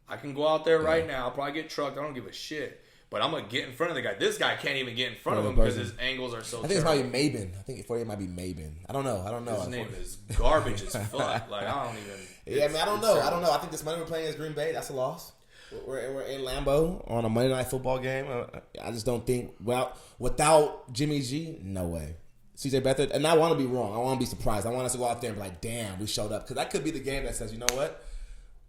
I can go out there right now. I'll probably get trucked. I don't give a shit. But I'm gonna get in front of the guy. This guy can't even get in front of him because his angles are so. I think it's probably Mabin. I think for you it might be Mabin. I don't know. His name is garbage as fuck. Like I don't even. Yeah, man. I don't know. I think this Monday we're playing against Green Bay. That's a loss. We're in Lambeau on a Monday Night Football game. I just don't think without Jimmy G, no way. CJ Beathard, and I want to be wrong. I want to be surprised. I want us to go out there and be like, damn, we showed up. Because that could be the game that says, you know what?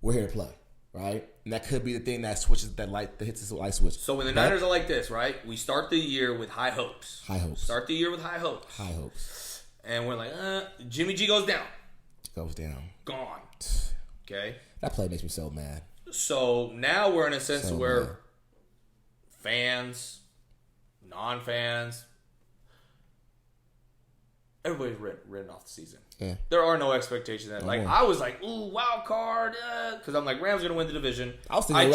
We're here to play. Right? And that could be the thing that switches that hits this light switch. So when the Niners are like this, right? We start the year with high hopes. Start the year with high hopes. And we're like, Jimmy G goes down. Gone. Okay? That play makes me so mad. So now we're in a sense where fans, non-fans. Everybody's written off the season. Yeah. There are no expectations. I was like, ooh, wild card, because I'm like, Rams are gonna win the division. I was thinking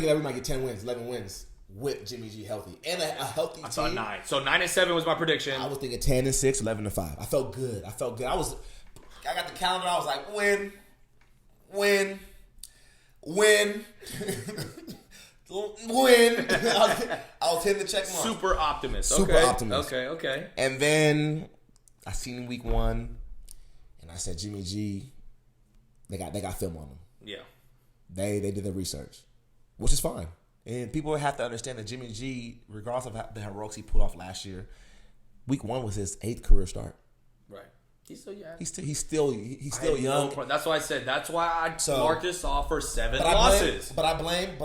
that we might get 10 wins, 11 wins with Jimmy G healthy and a healthy team. I saw 9. So 9-7 was my prediction. I was thinking 10-6, 11-5. I felt good. I got the calendar. I was like, win. Win. I was hitting the check mark. Super optimist. Okay. And then I seen week 1, and I said, Jimmy G, they got film on him. Yeah. They did their research, which is fine. And people have to understand that Jimmy G, regardless of the heroics he pulled off last year, week 1 was his 8th career start. Right. He's still young. He's still young. That's why I said. That's why I marked this off for 7 losses. But I blame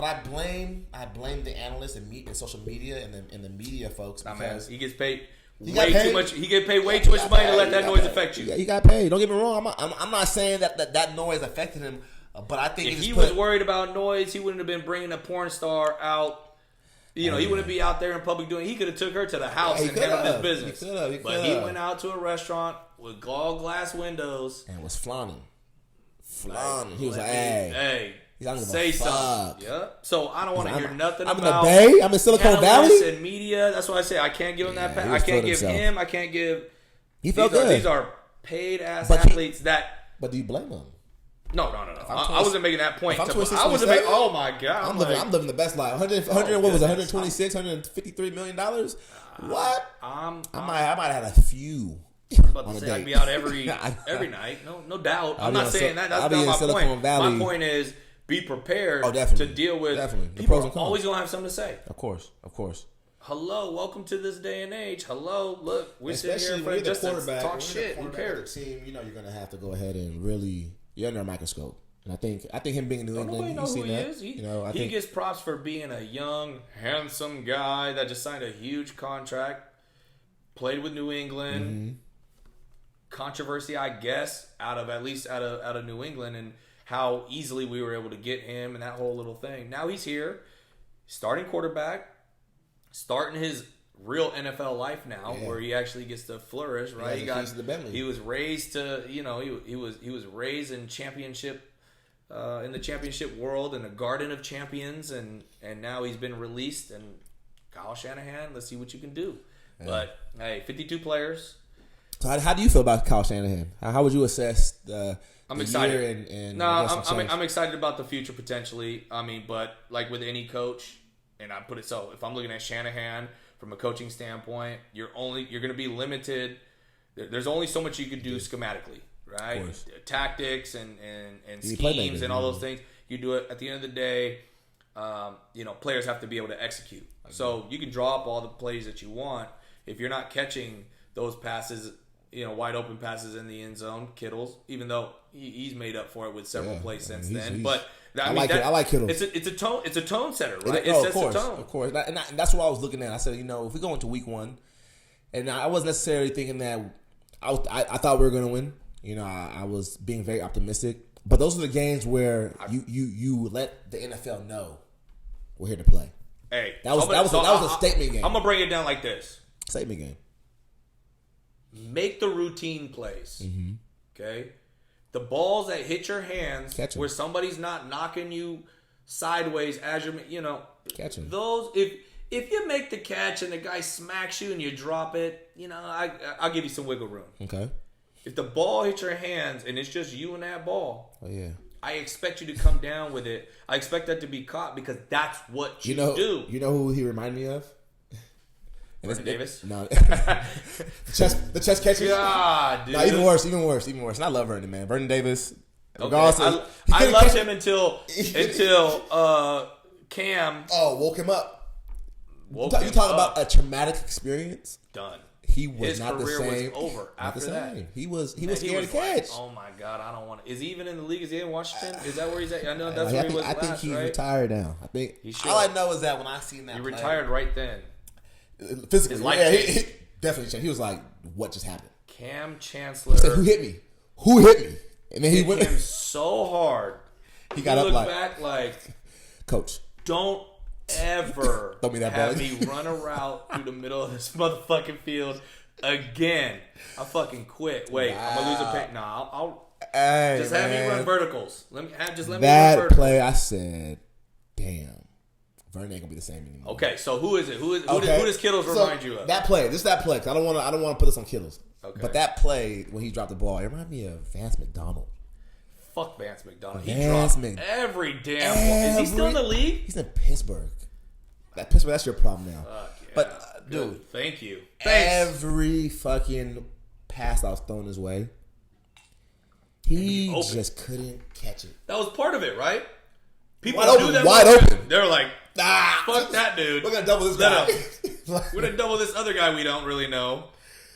the analysts and social media and the media folks because he gets paid. Too much. He get paid way too much money to let that noise affect you. Yeah, he got paid. Don't get me wrong. I'm not saying that noise affected him, but I think if he was worried about noise, he wouldn't have been bringing a porn star out. He wouldn't be out there in public doing. He could have took her to the house and handled his business. But he went out to a restaurant with all glass windows and was flaunting. He was like, "Hey." Say something. Yeah. So I don't want to hear nothing about. I'm in the Bay. I'm in Silicon Valley. And media. That's why I say I can't give him that. I can't give him. I can't give. He felt good. These are paid ass athletes But do you blame him? No. I wasn't making that point. Oh my god. I'm living the best life. 100 what was it? 126, 153 million dollars. What? I might have had a few. I'm about to say I'd be out every night. No doubt. I'm not saying that. That's not my point. My point is. Be prepared to deal with. People are always going to have something to say. Of course. Hello, welcome to this day and age. Hello, look, we're sitting here just to talk shit. Who cares? Team, you're going to have to go ahead and really, you're under a microscope. And I think him being in New England, knows who he is. He gets props for being a young, handsome guy that just signed a huge contract, played with New England. Mm-hmm. Controversy, I guess, out of New England and how easily we were able to get him and that whole little thing. Now he's here, starting quarterback, starting his real NFL life now, where he actually gets to flourish. Right? He was raised to, he was raised in championship, in the championship world, in a garden of champions, and now he's been released. And Kyle Shanahan, let's see what you can do. Yeah. But hey, 52 players. So how do you feel about Kyle Shanahan? How would you assess the? I'm excited. I'm excited about the future potentially. But like with any coach, and I put it so, if I'm looking at Shanahan from a coaching standpoint, you're going to be limited. There's only so much you can do schematically, right? Tactics and schemes and all those things. You do it at the end of the day. Players have to be able to execute. So you can draw up all the plays that you want. If you're not catching those passes, wide open passes in the end zone, Kittle's, even though he's made up for it with several plays since then. But I like Kittle. It's a tone setter, right? It sets a tone. Of course. And that's what I was looking at. I said, if we go into week 1, and I wasn't necessarily thinking that I thought we were going to win. I was being very optimistic. But those are the games where you let the NFL know we're here to play. Hey, that was a statement game. I'm gonna break it down like this. Statement game. Make the routine plays. Mm-hmm. Okay? The balls that hit your hands where somebody's not knocking you sideways as you're, catch them. Those, if you make the catch and the guy smacks you and you drop it, I'll give you some wiggle room. Okay. If the ball hits your hands and it's just you and that ball, I expect you to come down with it. I expect that to be caught because that's what you do. You know who he reminded me of? Vernon Davis? No. the chest catches? God, dude. No, even worse. And I love Vernon, man. Vernon Davis. Okay. I loved him until Cam woke him up. You talking about a traumatic experience? Done. He was His not the same. career was over after that. He was scared to catch. Oh my God, I don't want to. Is he even in the league? Is he in Washington? Is that where he's at? I know that's where he was last, I think he's retired now. I think all I know is that when I seen that, he retired right then. Physically, his life changed. He definitely changed. He was like, "What just happened?" Cam Chancellor. He said, "Who hit me? Who hit me?" And then he went him so hard. He got up back like, coach. Don't ever Throw me that have ball. me run a route through the middle of this motherfucking field again, I fucking quit. Wait, I'm gonna lose a pick. Nah, I'll just have me run verticals. Let me run verticals. That play, I said, damn, Vernon ain't gonna be the same anymore. Okay, so who is it? Who does Kittles remind you of? That play. This is that play. 'Cause I don't want to put this on Kittles. Okay. But that play when he dropped the ball, it reminded me of Vance McDonald. Fuck Vance McDonald. He Vance dropped every damn ball. Is he still in the league? He's in Pittsburgh. Pittsburgh, that's your problem now. Yeah. But dude, thank you. Every fucking pass that was thrown his way, he just couldn't catch it. That was part of it, right? People wide knew open, that wide open. They were like, fuck that dude. We're gonna double this guy. We're gonna double this other guy we don't really know.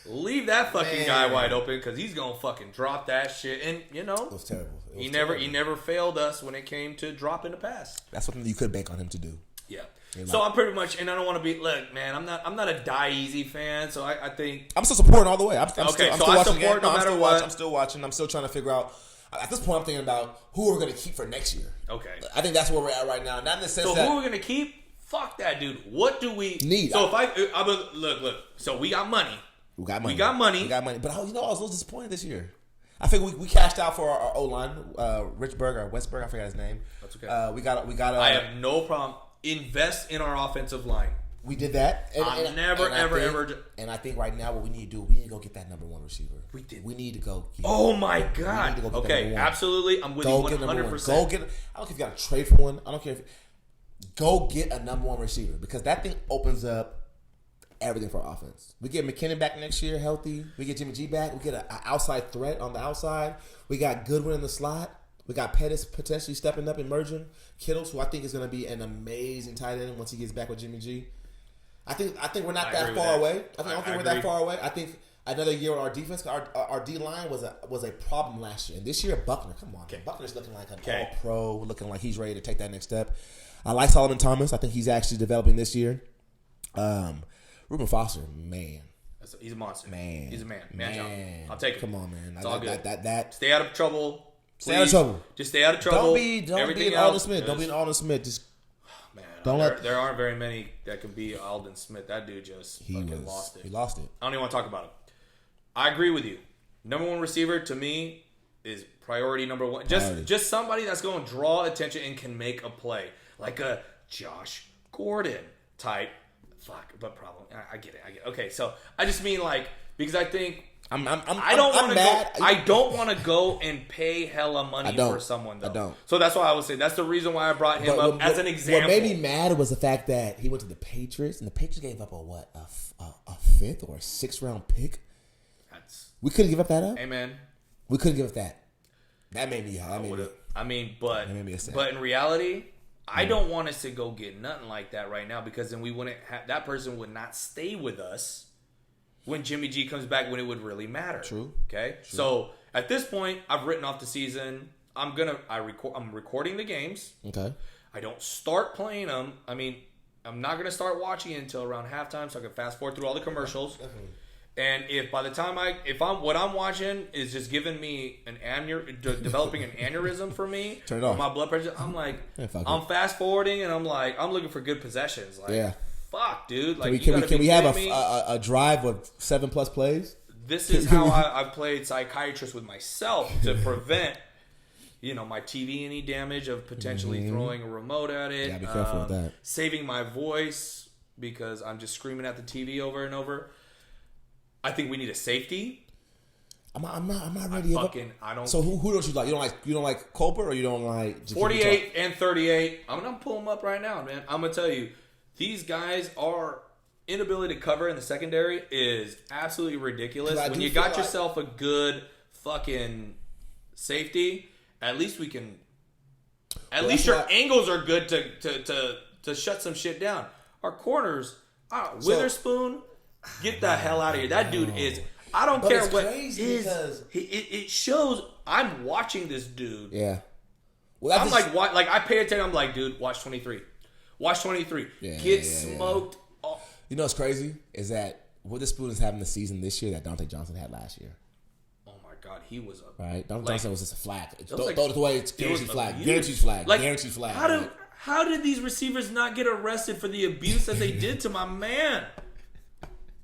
Leave that fucking guy wide open because he's gonna fucking drop that shit. And you know, it was terrible. He never failed us when it came to dropping the pass. That's something you could bank on him to do. Yeah. So I'm pretty much, and I don't want to be. Look, man, I'm not a Die Easy fan, so I think I'm still supporting all the way. I'm still I support no matter what. I'm still watching. I'm still trying to figure out. At this point, I'm thinking about who we're going to keep for next year. Okay. I think that's where we're at right now. Not in the sense so that who we're going to keep? Fuck that, dude. What do we need? So look. So we got money. We got money. But I was a little disappointed this year. I think we cashed out for our O line, Richburg or Westburg. I forgot his name. That's okay. We got. I have no problem. Invest in our offensive line. We did that. And I think right now what we need to do, we need to go get that number one receiver. We need to go. Oh my god. Okay, absolutely. I'm with you 100%. Go get. I don't care if you got to trade for one. I don't care if. Go get a number one receiver because that thing opens up everything for our offense. We get McKinnon back next year, healthy. We get Jimmy G back. We get an outside threat on the outside. We got Goodwin in the slot. We got Pettis potentially stepping up, emerging. Kittles, who I think is going to be an amazing tight end once he gets back with Jimmy G. I think we're not that far away. I don't think we're that far away. I think another year with our defense, our D line was a problem last year, and this year Buckner, come on, Buckner's looking like an all pro, looking like he's ready to take that next step. I like Solomon Thomas. I think he's actually developing this year. Reuben Foster, man. He's a monster. Man. He's a man. Man. I'll take it. Come on, man. It's all good. That stay out of trouble. Stay out of trouble. Just stay out of trouble. Don't be an Alden Smith. Don't be an Alden Smith. Just man. There aren't very many that can be Alden Smith. That dude just fucking lost it. He lost it. I don't even want to talk about it. I agree with you. Number one receiver to me is priority number one. Just somebody that's going to draw attention and can make a play. Like a Josh Gordon type. Fuck, but problem. I get it. Okay, so I just mean like because I think I don't want to go and pay hella money for someone though. I don't. So that's why I would say that's the reason why I brought him up as an example. What made me mad was the fact that he went to the Patriots and the Patriots gave up a fifth or a sixth round pick. We couldn't give up that up. Hey man, we couldn't give up that. That made me. But in reality, I don't want us to go get nothing like that right now because then we wouldn't have that person would not stay with us when Jimmy G comes back when it would really matter. True. Okay. True. So at this point, I've written off the season. I'm recording the games. Okay. I don't start playing them. I mean, I'm not gonna start watching it until around halftime, so I can fast forward through all the commercials. Definitely. And if by the time what I'm watching is just giving me developing an aneurysm for me, turn it off. My blood pressure, I'm like, I'm fast forwarding and I'm like, I'm looking for good possessions. Like, fuck, dude. Like, can we have a drive of 7+ plays? This is how I've played psychiatrist with myself to prevent, my TV any damage of potentially throwing a remote at it. Yeah, be careful with that. Saving my voice because I'm just screaming at the TV over and over. I think we need a safety. I'm not ready. I don't. So who don't you like? You don't like Culper or you don't like 48 and 38. I'm gonna pull them up right now, man. I'm gonna tell you, these guys are inability to cover in the secondary is absolutely ridiculous. When you got yourself a good fucking safety, at least we can. At least your angles are good to shut some shit down. Our corners, Witherspoon. Get the hell out of here. That dude is... I don't care what... It shows... I'm watching this dude. Yeah. Well, I'm like I pay attention. I'm like, dude, watch 23. Watch 23. Get smoked. Yeah. Oh. You know what's crazy? Is that Witherspoon is having the season this year that Dante Johnson had last year. Oh, my God. He was a... Right? Dante Johnson was just a flag. Throw it away. It's guaranteed flag. Guaranteed flag. Guaranteed flag. How did these receivers not get arrested for the abuse that they did to my man?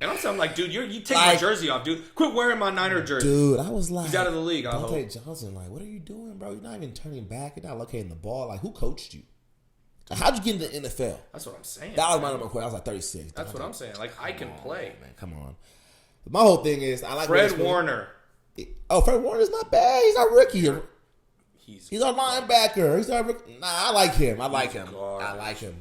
And I'm like, dude, you take my jersey off, dude. Quit wearing my Niner jersey. Dude, I was like... He's out of the league, I hope. Dante Johnson, like, what are you doing, bro? You're not even turning back. You're not locating the ball. Like, who coached you? How'd you get into the NFL? That's what I'm saying. That was my number question. I was like 36. That's what I'm saying. Like, I can play. Man, come on. My whole thing is, I like... Fred Warner. Oh, Fred Warner's not bad. He's our rookie. He's our linebacker. He's our rookie. Nah, I like him. I like him.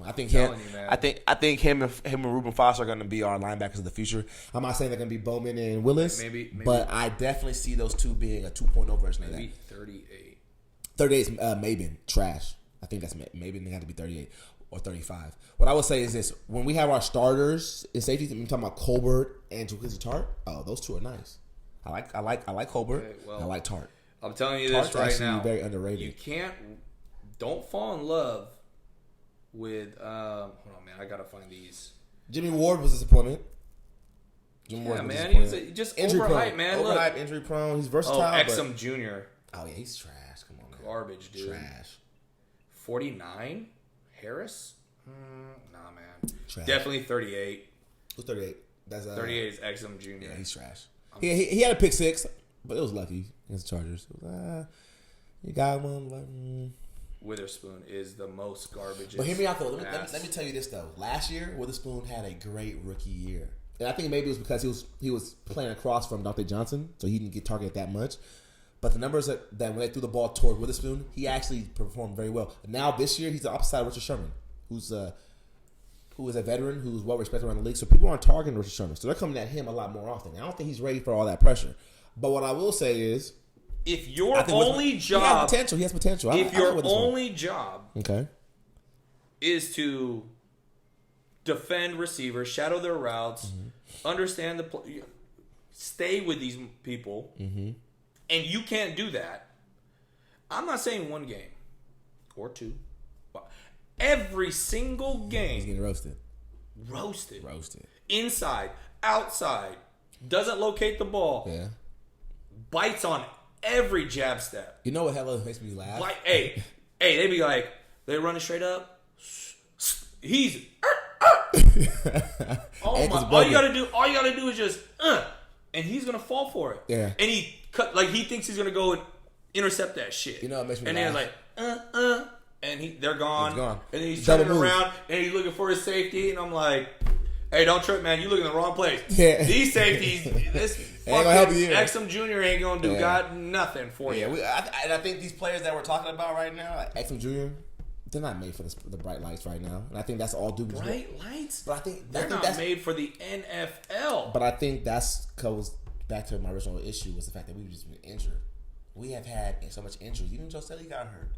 I think him. I think him and Reuben Foster are going to be our linebackers of the future. I'm not saying they're going to be Bowman and Willis. Maybe. But I definitely see those two being a 2.0 version of that. Maybe 38. 38 is Mabin. Trash. I think that's Mabin. They got to be 38 or 35. What I would say is this: when we have our starters in safety, I'm talking about Colbert and Jaquiski Tart. Oh, those two are nice. I like Colbert. Okay, well, I like Tart. I'm telling you this right now. Very underrated. Don't fall in love with. Hold on, man. I gotta find these. Jimmy Ward was a disappointment. He was just injury overhyped, prone. Man. Overhyped, injury prone. He's versatile. Exum Jr. Oh yeah, he's trash. Come on, man. Garbage, dude. Trash. 49. Harris. Nah, man. Trash. Definitely 38. Who's 38? That's 38 is Exum Jr. Yeah, he's trash. He had a pick six, but it was lucky against the Chargers. You got one. Witherspoon is the most garbage. But hear me out though. Let me tell you this though. Last year, Witherspoon had a great rookie year, and I think maybe it was because he was playing across from Dante Johnson, so he didn't get targeted that much. But the numbers that when they threw the ball toward Witherspoon, he actually performed very well. Now this year, he's the opposite of Richard Sherman, who is a veteran, who's well respected around the league. So people aren't targeting Richard Sherman, so they're coming at him a lot more often. I don't think he's ready for all that pressure. But what I will say is, if your only job, he has potential. If your only job, okay, is to defend receivers, shadow their routes, understand stay with these people, and you can't do that. I'm not saying one game or two. Every single game, he's getting roasted. Inside, outside, doesn't locate the ball. Yeah. Bites on every jab step. You know what hella makes me laugh? Hey, they be like, they running straight up. He's all you gotta do is just and he's gonna fall for it. Yeah. And he thinks he's gonna go and intercept that shit. You know what makes me laugh? And then like and they're gone. He's gone. And then he's turning around and he's looking for his safety, and I'm like, hey, don't trip, man. You look in the wrong place. Yeah. These safeties, this fucking Exum Jr. ain't gonna do nothing for you. And I think these players that we're talking about right now, like Exum Jr., they're not made for the bright lights right now. And I think that's all due to bright lights. But I think they're not made for the NFL. But I think that's goes back to my original issue was the fact that we've just been injured. We have had so much injury. Even Joe Staley got hurt.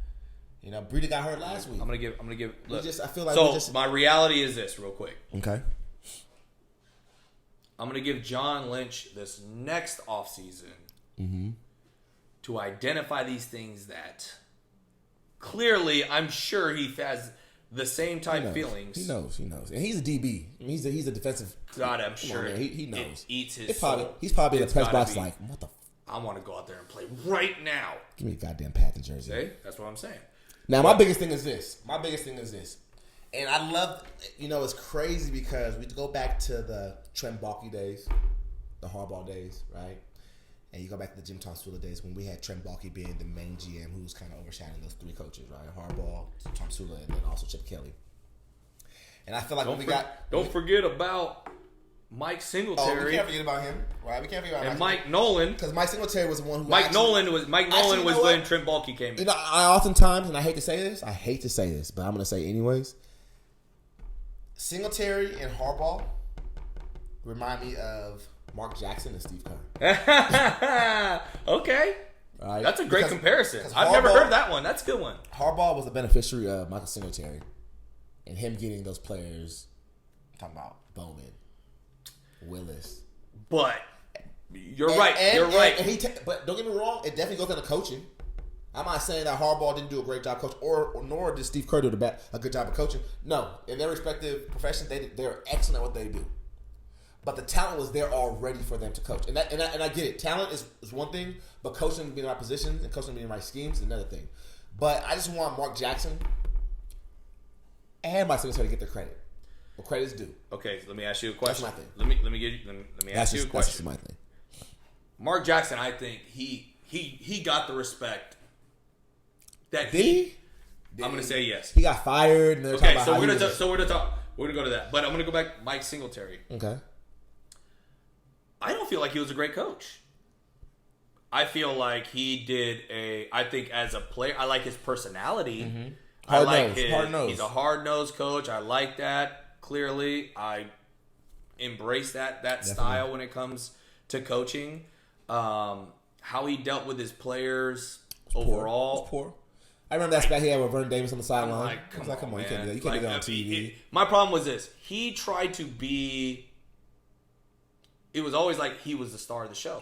You know, Breida got hurt last week. I'm gonna give. Look, I feel like so. My reality is this, real quick. Okay. I'm gonna give John Lynch this next offseason to identify these things that clearly I'm sure he has the same type feelings. He knows, and he's a DB. I mean, he's a defensive. God, I'm sure on, he knows. It eats his soul. He's probably in the press box like, what the. I want to go out there and play right now. Give me a goddamn Panthers jersey. See? That's what I'm saying. Now, my biggest thing is this. And I love, it's crazy because we go back to the Trent Baalke days, the Harbaugh days, right? And you go back to the Jim Tomsula days when we had Trent Baalke being the main GM who was kind of overshadowing those three coaches, right? Harbaugh, Tomsula, and then also Chip Kelly. And I feel like don't forget about Mike Singletary. Oh, we can't forget about him, right? We can't forget about Mike Nolan, because Mike Singletary was the one who. Mike Nolan was when Trent Baalke came in. I oftentimes, and I hate to say this, but I'm going to say it anyways. Singletary and Harbaugh remind me of Mark Jackson and Steve Kerr. Okay, right? That's a great comparison. I've never heard that one. That's a good one. Harbaugh was the beneficiary of Michael Singletary and him getting those players. I'm talking about Bowman. Willis, but you're right. But don't get me wrong. It definitely goes into coaching. I'm not saying that Harbaugh didn't do a great job coaching, nor did Steve Kerr do a good job of coaching. No, in their respective professions, they're excellent at what they do. But the talent was there already for them to coach, and I get it. Talent is one thing, but coaching being in the right positions and coaching being in the right schemes is another thing. But I just want Mark Jackson and Mike Singletary get their credit. Well, credit's due. Okay, so let me ask you a question. That's my thing. Let me ask you a question. That's just my thing. Mark Jackson, I think he got the respect that Did he? I'm going to say yes. He got fired. And okay, so we're going to go to that. But I'm going to go back. Mike Singletary. Okay. I don't feel like he was a great coach. I feel like he did I think as a player, I like his personality. Mm-hmm. Hard nose. He's a hard-nosed coach. I like that, clearly. I embrace that style when it comes to coaching. How he dealt with his players overall. Poor. I remember that spat he had with Vernon Davis on the sideline. Like, come on, you can't do that. You can't like, do that on TV. My problem was this. He tried to be... It was always like he was the star of the show.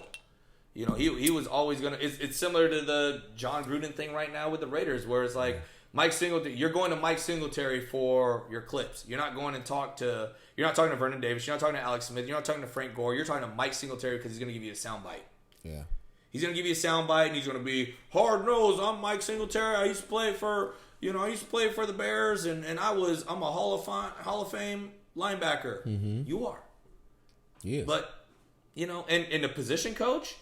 You know, he was always going to... It's similar to the John Gruden thing right now with the Raiders, where it's like, Mike Singletary... You're going to Mike Singletary for your clips. You're not going and You're not talking to Vernon Davis. You're not talking to Alex Smith. You're not talking to Frank Gore. You're talking to Mike Singletary because he's going to give you a soundbite. Yeah. He's going to give you a soundbite, and he's going to be hard-nosed. I'm Mike Singletary. I used to play for the Bears, and I'm a Hall of Fame linebacker. Mm-hmm. You are. Yes. But, and the position coach,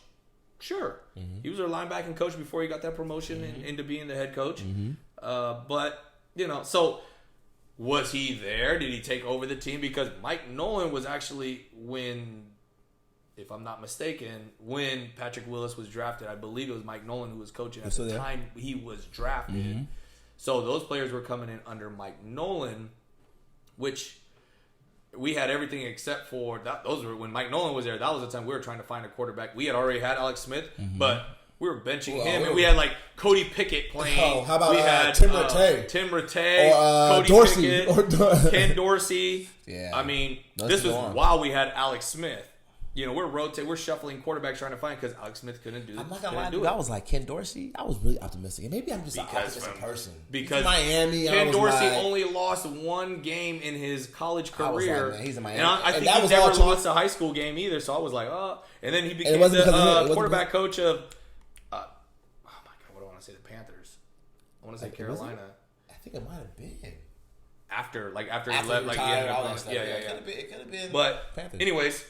sure. Mm-hmm. He was our linebacking coach before he got that promotion into being the head coach. Mm-hmm. But, so was he there? Did he take over the team? Because Mike Nolan was actually if I'm not mistaken, when Patrick Willis was drafted, I believe it was Mike Nolan who was coaching at the time he was drafted. Mm-hmm. So those players were coming in under Mike Nolan, which we had everything except for that. Those were when Mike Nolan was there. That was the time we were trying to find a quarterback. We had already had Alex Smith, but we were benching him, and we had like Cody Pickett playing. Oh, how about we had Tim Rattay? Tim Rattay, or Cody Dorsey, Pickett, Ken Dorsey. Yeah, I mean, this was while we had Alex Smith. We're shuffling quarterbacks trying to find because Alex Smith couldn't do it. I'm not gonna lie, dude. I was like Ken Dorsey. I was really optimistic, and maybe I'm just an optimistic person. Because Miami, Ken Dorsey only lost one game in his college career. Like, man, he's in Miami, and I think he never lost a high school game either. So I was like, oh. And then he became the quarterback coach of. Oh my God, what do I want to say? The Panthers. I want to say Carolina. I think it might have been. After he left, It could have been. But Panthers. anyways,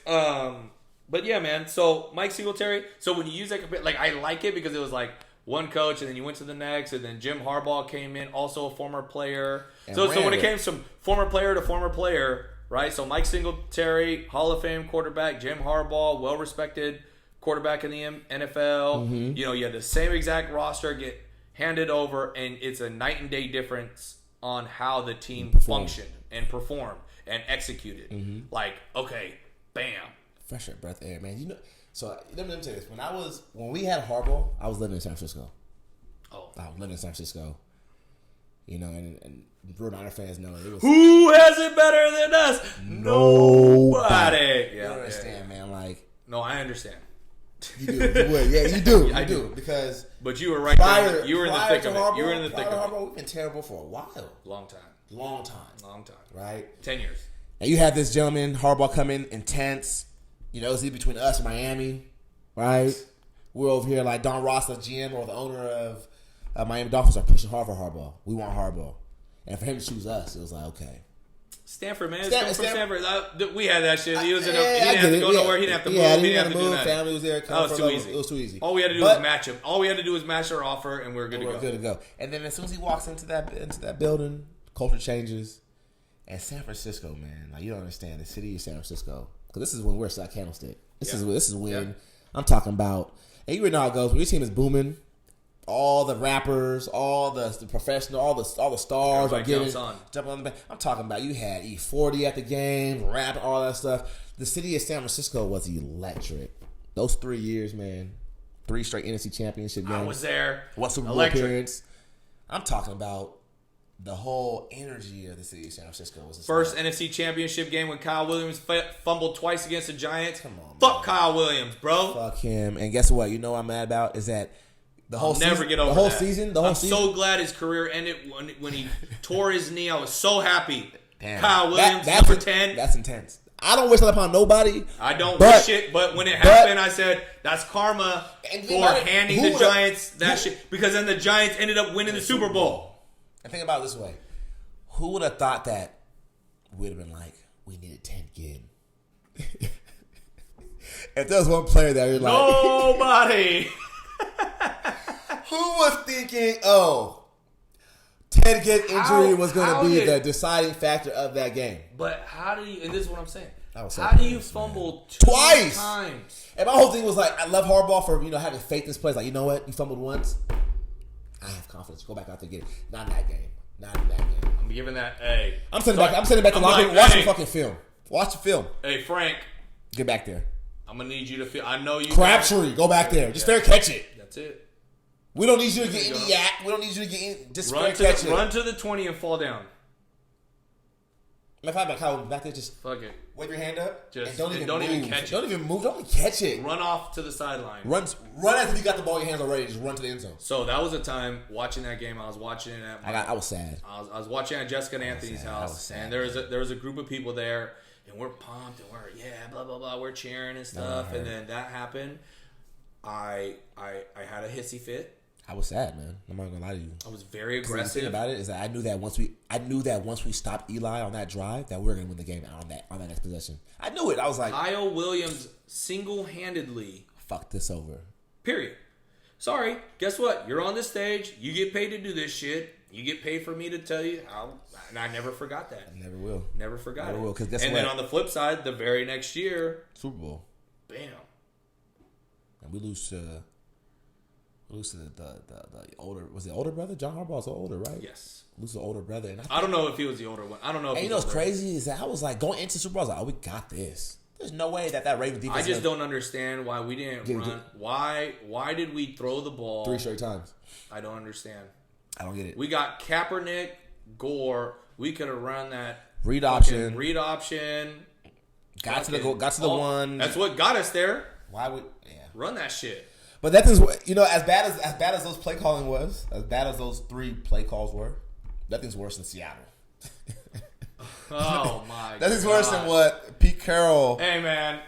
but yeah, man. So Mike Singletary. So when you use that, I like it because it was like one coach, and then you went to the next, and then Jim Harbaugh came in, also a former player. So when it came from former player to former player, right? So Mike Singletary, Hall of Fame quarterback. Jim Harbaugh, well respected quarterback in the NFL. Mm-hmm. You had the same exact roster get handed over, and it's a night and day difference on how the team functioned and performed and executed. Mm-hmm. Like, okay, bam. Fresh breath of air, man. So let me tell you this. When we had Harbaugh, I was living in San Francisco. Oh. I was living in San Francisco. And Bruno Niner fans know it was. Who has it better than us? Nobody. You don't understand, man. Like, no, I understand. You do. You would. Yeah, you do. You do. Because. But you were right there. You were in the thick of it. You were in the thick of it. We've been terrible for a while. Long time. Right? 10 years. And you had this gentleman, Harbaugh, come in intense. It's between us and Miami, right? We're over here like Don Ross, the GM or the owner of Miami Dolphins, are pushing hard for Harbaugh. We want Harbaugh. And for him to choose us, it was like, okay. Stanford, man. Stanford. We had that shit. He didn't have to go nowhere. He didn't have to move. He didn't have to do that. Family was there. That was too easy. It was too easy. All we had to do was match him. All we had to do was match our offer, and we were good to go. And then as soon as he walks into that building, culture changes. And San Francisco, man, like, you don't understand the city of San Francisco, because this is when we're South Candlestick. This is when I'm talking about. And you know how it goes when your team is booming. All the rappers, all the professional, all the stars are jumping on the back. I'm talking about you had E40 at the game, rap, all that stuff. The city of San Francisco was electric. Those 3 years, man, 3 straight NFC Championship games. I was there. What Super Bowl appearance? I'm talking about the whole energy of the city of San Francisco. Was first NFC Championship game when Kyle Williams fumbled twice against the Giants. Come on, fuck Kyle Williams, bro. Fuck him. And guess what? You know what I'm mad about is that. The whole season. I'm so glad his career ended when he tore his knee. I was so happy. Damn. Kyle Williams, number 10. That's intense. I don't wish that upon nobody. I don't wish it, but when it happened, I said, that's karma for handing the Giants that shit. Because then the Giants ended up winning the Super Bowl. And think about it this way. Who would have thought that we'd have been like, we needed 10 again? If there was one player that you're like... Nobody! Who was thinking, 10 again injury was going to be the deciding factor of that game? But how do you... And this is what I'm saying. How do you fumble twice times? And my whole thing was like, I love Harbaugh for having faith in this place. Like, you know what? You fumbled once. I have confidence. Go back out there and get it. Not in that game. Not in that game. I'm giving that A. I'm sitting back to locker room. Watch the fucking film. Watch the film. Hey, Frank. Get back there. I'm going to need you to feel... I know you... Crabtree. Go back there. Just fair catch it. That's it. We don't need you to get any yak. We don't need you to get any... Just fair catch it. Run to the 20 and fall down. If I'm back there, just... Fuck it. Wave your hand up. Just don't even catch it. Don't even move. Don't even catch it. Run off to the sideline. Run as if you got the ball in your hands already. Just run to the end zone. So that was a time watching that game. I was watching it at I was sad. I was watching at Jessica and Anthony's house, and there was a group of people there, and we're pumped and we're blah blah blah, we're cheering and stuff. And then that happened. I had a hissy fit. I was sad, man. I'm not gonna lie to you. I was very aggressive. The thing about it is that I knew that once we stopped Eli on that drive, that we were gonna win the game on that next possession. I knew it. I was like, Kyle Williams single-handedly fucked this over. Period. Sorry. Guess what? You're on the stage. You get paid to do this shit. You get paid for me to tell you how. And I never forgot that. I never will. Never forgot never it. will. Because guess what? And then on the flip side, the very next year, Super Bowl. Bam. And we lose to the older. Was the older brother? John Harbaugh's older, right? Yes. Lose the older brother. And I don't know if he was the older one. I don't know. If and you know what's crazy is that I was like going into Super Bowl. I was like, oh, we got this. There's no way that Ravens defense. I just don't understand why we didn't run. Why did we throw the ball 3 straight times? I don't understand. I don't get it. We got Kaepernick, Gore. We could have run that read option. Got to the one. That's what got us there. Why would run that shit? But that thing's as bad as those play calling was, as bad as those 3 play calls were, that thing's worse than Seattle. Oh my! That is worse than what Pete Carroll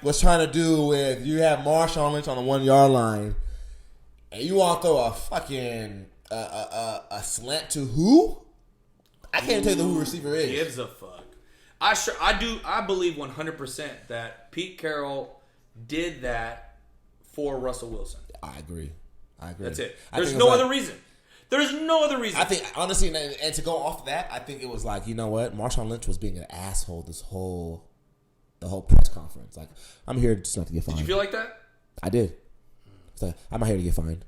was trying to do with you have Marshawn Lynch on the 1 yard line, and you want to throw a fucking a slant to who? I can't tell you who the receiver is. Gives a fuck. I believe 100% that Pete Carroll did that for Russell Wilson. I agree. That's it. There's no other reason. There's no other reason. I think, honestly, and to go off of that, I think it was like, you know what? Marshawn Lynch was being an asshole the whole press conference. Like, I'm here just not to get fined. Did you feel like that? I did. So, I'm not here to get fined.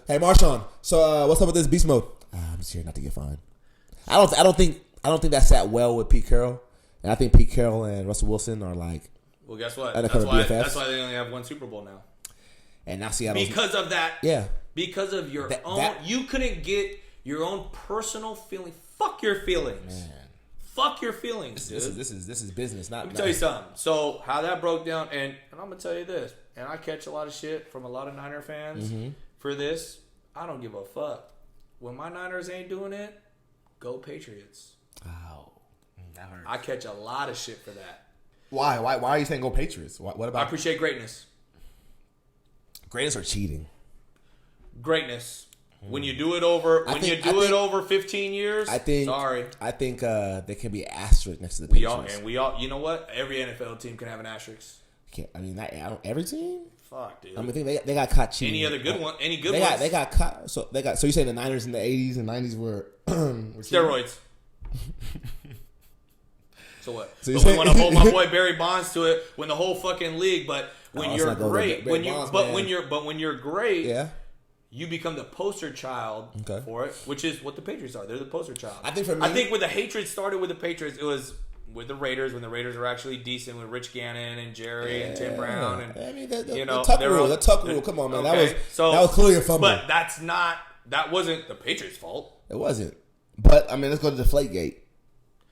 Hey, Marshawn. So, what's up with this beast mode? I'm just here not to get fined. I don't think that sat well with Pete Carroll, and I think Pete Carroll and Russell Wilson are like. Well, guess what? That's why they only have 1 Super Bowl now. And now Seattle. Because of that. Yeah. Because of your own. You couldn't get your own personal feeling. Fuck your feelings. Man. Fuck your feelings. This is business. Let me tell you something. So how that broke down, and I'm gonna tell you this, and I catch a lot of shit from a lot of Niner fans for this. I don't give a fuck. When my Niners ain't doing it, go Patriots. Oh, that hurts. I catch a lot of shit for that. Why are you saying go Patriots? What about? I appreciate greatness. Greatness or cheating? Greatness. When you do it over, over 15 years, I think. Sorry, I think there can be asterisk next to the Patriots. We all. You know what? Every NFL team can have an asterisk. Every team. Fuck, dude. I mean, they got caught cheating. Any other good one? Any good ones? They got caught. So you saying the Niners in the 80s and 90s were steroids? So what? So we want to hold my boy Barry Bonds to it when the whole fucking league. But when you're great, when you're great, yeah. You become the poster child for it, which is what the Patriots are. They're the poster child. I think when the hatred started with the Patriots, it was with the Raiders when the Raiders were actually decent with Rich Gannon and Jerry and Tim Brown and the Tuck rule. Come on, man, that was clearly a fumble. But that wasn't the Patriots' fault. It wasn't. But I mean, let's go to Deflategate.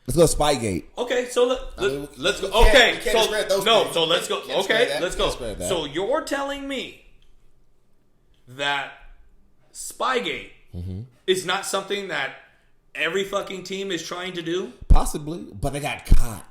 Let's go to Spygate. Okay, so let's go. Okay, so let's go. Okay, let's go. So you're telling me that Spygate is not something that every fucking team is trying to do? Possibly, but they got caught.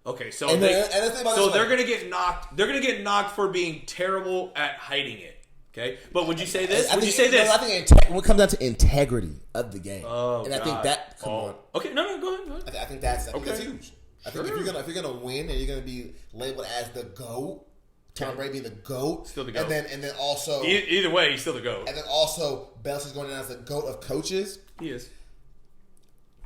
Okay, so they're gonna get knocked. They're gonna get knocked for being terrible at hiding it. Okay, but would you say this? Would you say this? No, I think when it comes down to integrity of the game, and I think that. Come on. Okay, no, go ahead. I think that's huge. I think if you're gonna win and you're gonna be labeled as the GOAT, Tom Brady being the GOAT, still the GOAT, and then also either way, he's still the GOAT, and then also Belichick's going down as the GOAT of coaches. He is.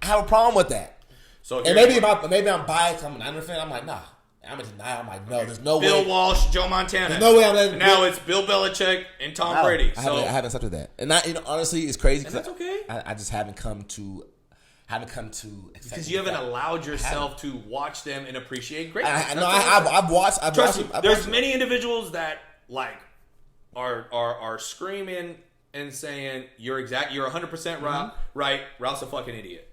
I have a problem with that. So and maybe I'm biased. I'm a Niner fan. I'm like, nah. I'm in denial. I'm like, no, there's no way. Bill Walsh, Joe Montana. There's no way I'm letting. Now it's Bill Belichick and Tom Brady. I haven't accepted that, and honestly, it's crazy. And that's okay. I just haven't come to accept because you haven't allowed yourself to watch them and appreciate greatness. I've watched. There's many individuals that like are screaming and saying you're 100% right. Ralph's a fucking idiot.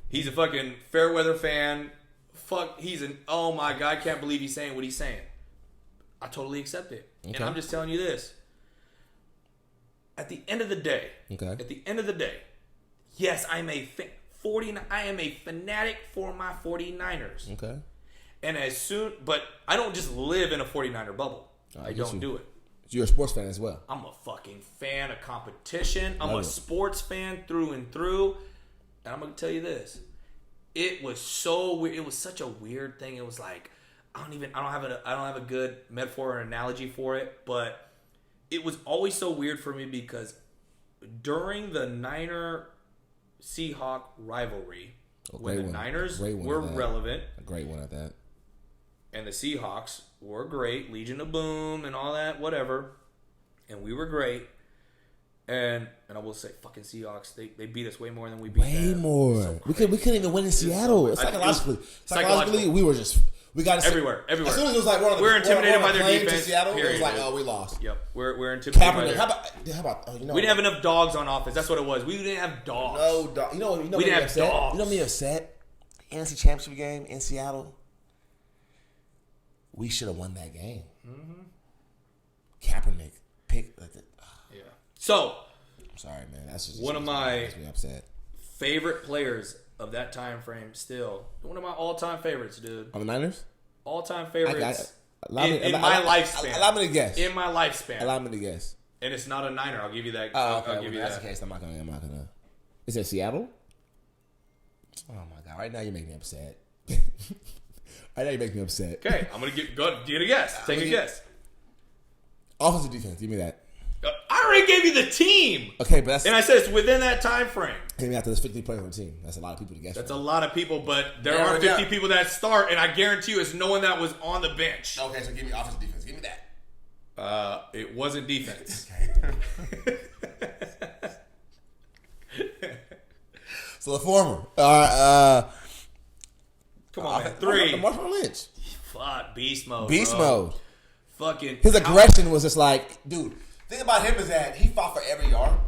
He's a fucking fair weather fan. Fuck, oh my God, I can't believe he's saying what he's saying. I totally accept it. Okay. And I'm just telling you this. At the end of the day, yes, I am a fanatic for my 49ers. Okay. And but I don't just live in a 49er bubble. I don't do it. You're a sports fan as well. I'm a fucking fan of competition. I'm a sports fan through and through. And I'm going to tell you this. It was so weird. It was such a weird thing. It was like I don't have a good metaphor or analogy for it, but it was always so weird for me because during the Niner Seahawk rivalry, when the Niners were relevant, a great one at that, and the Seahawks were great, Legion of Boom and all that, whatever, and we were great. And I will say, fucking Seahawks, they beat us way more than we beat them. Way more. So we couldn't even win in Seattle. Psychologically, we got everywhere. As soon as it was like we're intimidated by their defense. To Seattle, period, it was like, oh, we lost. Yep, we're intimidated. Kaepernick. How about we didn't have enough dogs on offense. That's what it was. We didn't have dogs. No dog. You know we didn't have dogs. You know me upset. NFC Championship game in Seattle. We should have won that game. Mm-hmm. Kaepernick picked. Yeah. So, I'm sorry, man. That's just one of my upset. Favorite players of that time frame. Still, one of my all-time favorites, dude. On the Niners, all-time favorites. In my lifespan. Allow me to guess. In my lifespan. Allow me to guess. And it's not a Niner. I'll give you that. Oh, okay. I'll give you that's that. the case. I'm not gonna. Is it Seattle? Oh my God! Right now you make me upset. Right now you make me upset. Okay, I'm gonna get a guess. Take a guess. Offensive defense. Give me that. I already gave you the team. Okay, but I said it's within that time frame. Hit me after there's 50 players on the team. That's a lot of people to guess. That's a lot of people, but there are 50 people that start, and I guarantee you it's no one that was on the bench. Okay, so give me offensive defense. Give me that. It wasn't defense. So the former. Come on, man. 3. Marshawn Lynch. Fuck, beast mode. Beast mode. Fucking. His aggression was just like, dude. Thing about him is that he fought for every yard,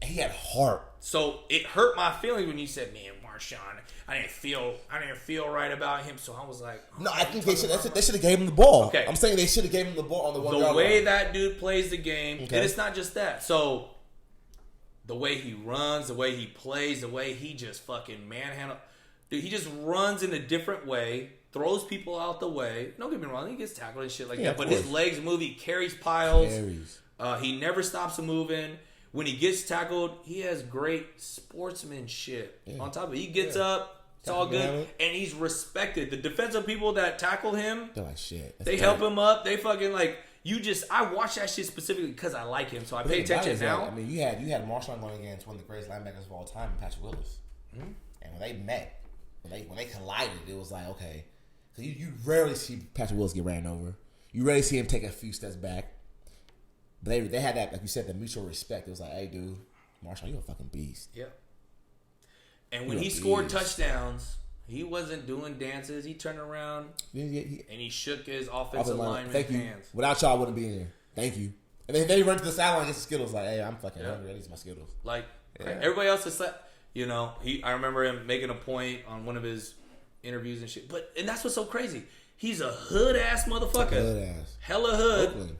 and he had heart. So it hurt my feelings when you said, "Man, Marshawn, I didn't feel right about him." So I was like, "No, I think they should have gave him the ball." Okay, I'm saying they should have gave him the ball on the 1 yard line. The way that dude plays the game, and it's not just that. So the way he runs, the way he plays, the way he just fucking manhandle, dude, he just runs in a different way. Throws people out the way. Don't get me wrong, he gets tackled and shit like that. But his legs move. He carries piles. He never stops moving. When he gets tackled, he has great sportsmanship. Yeah. On top of it, he gets up. It's all good, and he's respected. The defensive people that tackle him, they're like shit. They help him up. They fucking like you. I watch that shit specifically because I like him, so I pay attention now. Like, I mean, you had Marshawn going against one of the greatest linebackers of all time, Patrick Willis, and when they met, when they collided, it was like okay. You rarely see Patrick Willis get ran over. You rarely see him take a few steps back. But they had that, like you said, the mutual respect. It was like, hey, dude, Marshawn, you a fucking beast. Yeah. And when he scored touchdowns, he wasn't doing dances. He turned around and he shook his offensive lineman's hands. Without y'all, I wouldn't be in here. Thank you. And then he run to the sideline and gets the Skittles. Like, hey, I'm fucking hungry. I need my Skittles. Like, everybody else is like, I remember him making a point on one of his interviews and shit. And that's what's so crazy. He's a hood ass motherfucker. Hood ass. Hella hood. Oakland.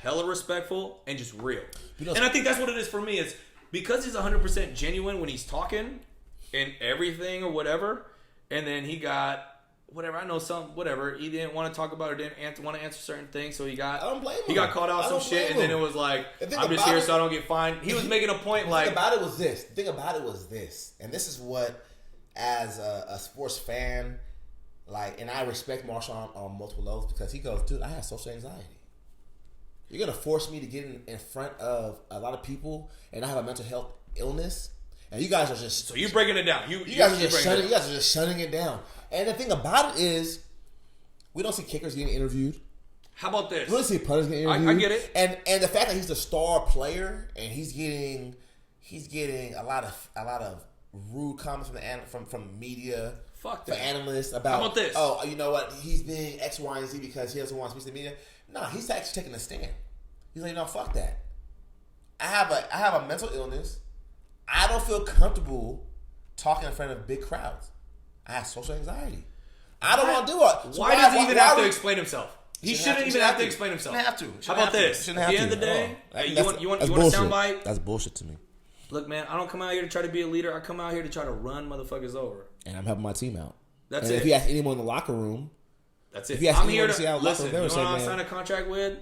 Hella respectful and just real. And I think that's what it is for me. It's because he's 100% genuine when he's talking and everything or whatever. And then he got whatever. I know some whatever. He didn't want to talk about or didn't want to answer certain things, so he got. I don't blame him. He got called out some shit, and then it was like, I'm just here so I don't get fined. He was making a point like. The thing about it was this, and this is what, as a sports fan, like, and I respect Marshawn on multiple levels because he goes, dude, I have social anxiety. You're gonna force me to get in front of a lot of people, and I have a mental health illness, and you guys are just. So you're breaking it down. You guys are just shutting it down. And the thing about it is, we don't see kickers getting interviewed. How about this? We don't see punters getting interviewed. I get it. And the fact that he's the star player and he's getting a lot of rude comments from media. Fuck that. For analysts about. How about this? Oh, you know what? He's being X, Y, and Z because he doesn't want to speak to the media. No, he's actually taking a stand. He's like, no, fuck that. I have a mental illness. I don't feel comfortable talking in front of big crowds. I have social anxiety. I don't want to do it. So why does he even have to explain himself? He shouldn't even have to explain himself. Shouldn't have to. How about this? At the end of the day, you want a soundbite? That's bullshit to me. Look, man, I don't come out here to try to be a leader. I come out here to try to run motherfuckers over. And I'm helping my team out. That's it. If you ask anyone in the locker room, that's it. If you ask I'm here to listen. You know what I sign a contract with?